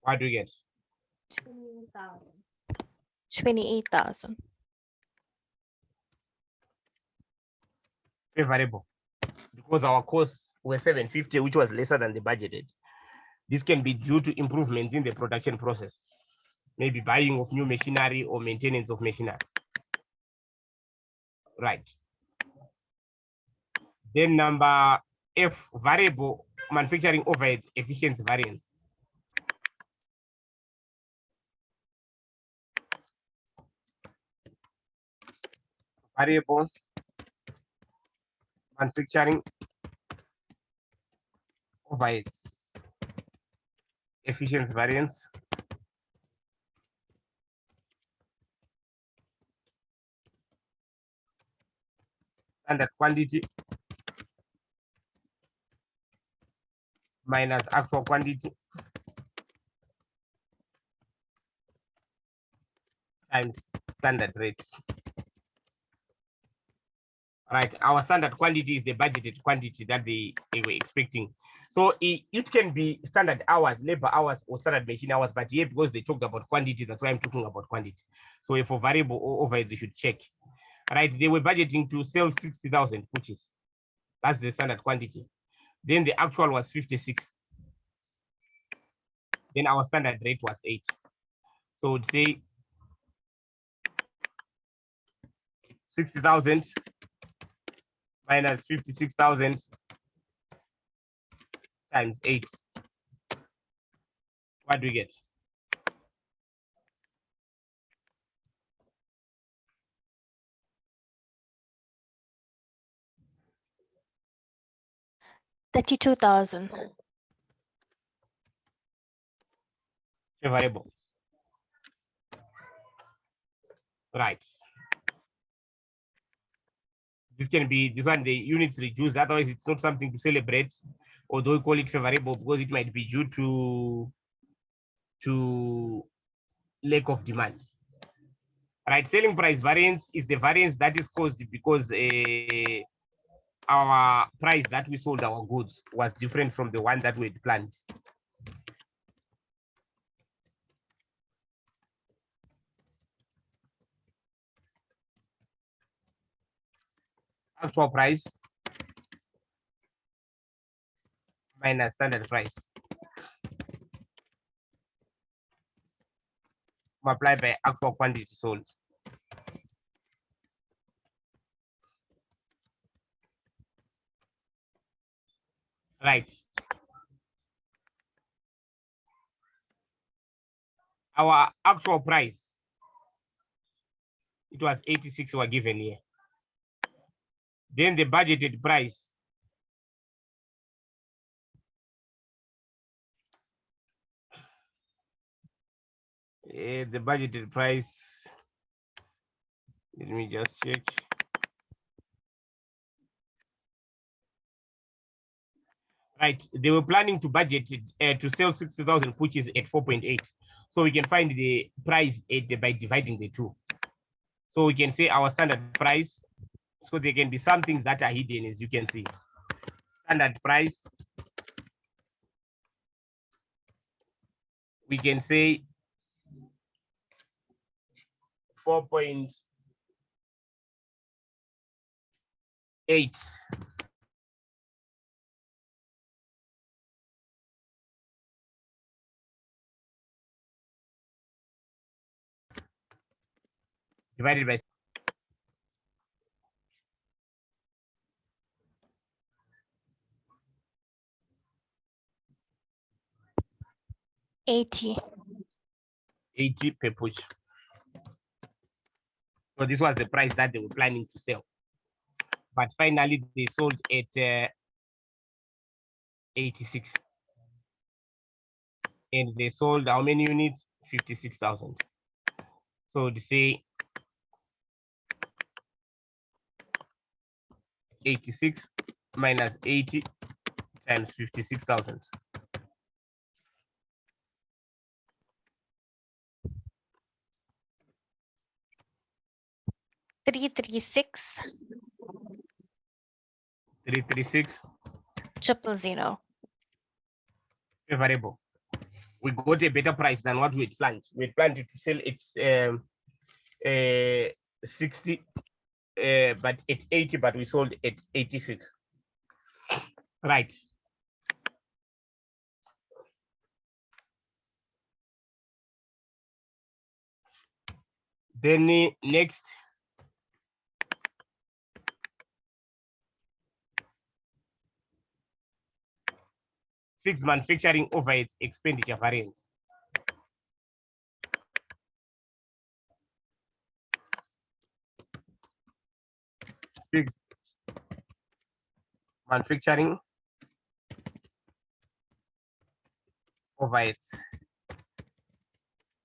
What do we get? 28,000. Favorable because our costs were 750, which was lesser than the budgeted. This can be due to improvements in the production process, maybe buying of new machinery or maintenance of machinery. Right. Then number F, variable manufacturing overhead efficiency variance. Variable manufacturing overheads efficiency variance. Standard quantity minus actual quantity times standard rate. Right, our standard quantity is the budgeted quantity that they were expecting. So it can be standard hours, labor hours, or standard machine hours, but here because they talked about quantity, that's why I'm talking about quantity. So if for variable or overhead, they should check. Right, they were budgeting to sell 60,000 coaches. That's the standard quantity. Then the actual was 56. Then our standard rate was 8. So we'd say 60,000 minus 56,000 times 8. What do we get? $32,000. Variable. Right. This can be this one, the units reduced, otherwise it's not something to celebrate, although we call it favorable because it might be due to lack of demand. Right, selling price variance is the variance that is caused because our price that we sold our goods was different from the one that we had planned. Actual price minus standard price multiplied by actual quantity sold. Right. Our actual price, it was 86 were given here. Then the budgeted price, the budgeted price, let me just check. Right, they were planning to budget to sell 60,000 coaches at 4.8. So we can find the price by dividing the two. So we can say our standard price. So there can be some things that are hidden, as you can see. Standard price, we can say 4.8 divided by 80. 80 per push. So this was the price that they were planning to sell. But finally, they sold at 86. And they sold how many units? 56,000. So to say 86 minus 80 times 56,000. $336,000. 000. Favorable. We got a better price than what we had planned. We had planned to sell it 60, but at 80, but we sold at 86. Right. Then next, fixed manufacturing overheads expenditure variance. Fixed manufacturing overheads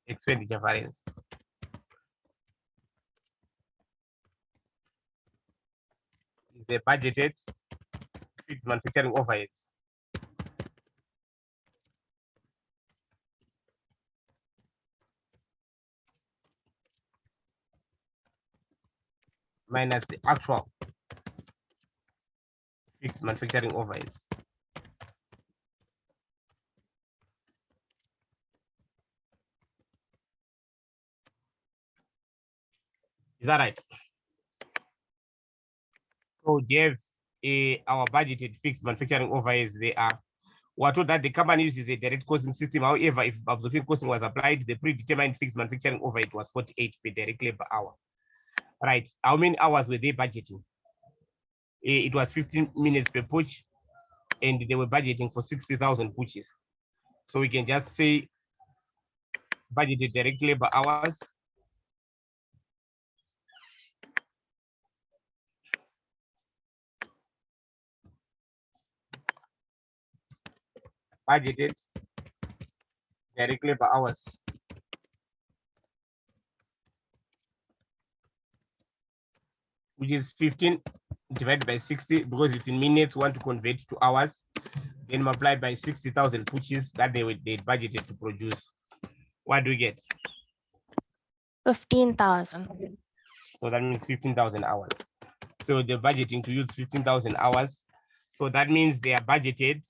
expenditure variance. The budgeted fixed manufacturing overheads minus the actual fixed manufacturing overheads. Is that right? So Jeff, our budgeted fixed manufacturing overheads, they are, we're told that the company uses a direct costing system. However, if absorption costing was applied, the predetermined fixed manufacturing overhead was 48 per direct labor hour. Right. How many hours were they budgeting? It was 15 minutes per push, and they were budgeting for 60,000 pushes. So we can just say budgeted direct labor hours budgeted direct labor hours which is 15 divided by 60 because it's in minutes, want to convert to hours, then multiply by 60,000 pushes that they budgeted to produce. What do we get? 15,000. So that means 15,000 hours. So they're budgeting to use 15,000 hours. So that means they are budgeted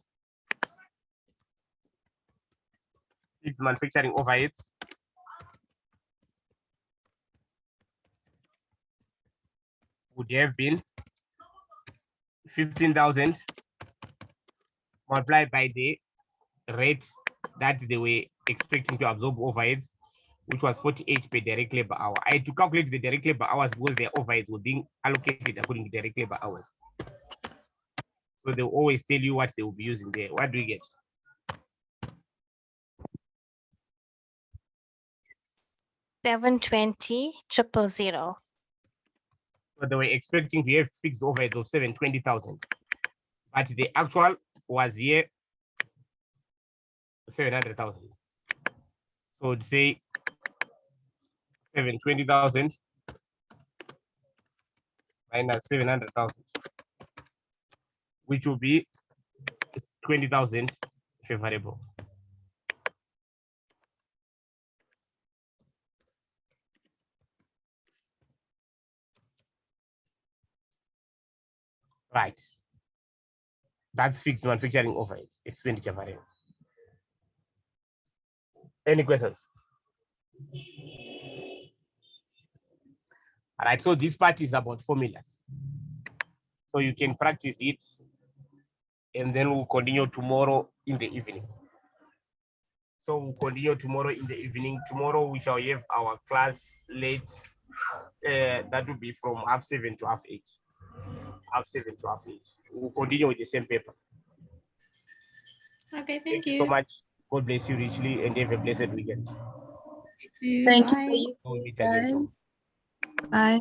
fixed manufacturing overheads would have been 15,000 multiplied by the rate that they were expecting to absorb overheads, which was 48 per direct labor hour. I had to calculate the direct labor hours because their overheads were being allocated according to direct labor hours. So they'll always tell you what they will be using there. What do you get? 720,000. So they were expecting to have fixed overheads of 720,000, but the actual was here 700,000. So to say 720,000 minus 700,000, which will be 20,000 favorable. Right. That's fixed manufacturing overheads, expenditure variance. Any questions? All right, so this part is about formulas. So you can practice it, and then we'll continue tomorrow in the evening. So we'll continue tomorrow in the evening. Tomorrow we shall have our class late. That will be from 7:30 to 8:30. 7:30 to 8:30. We'll continue with the same paper. Okay, Thank you so much. God bless you richly and have a blessed weekend. Thank you so Bye. much. We'll meet again Bye. tomorrow. Bye.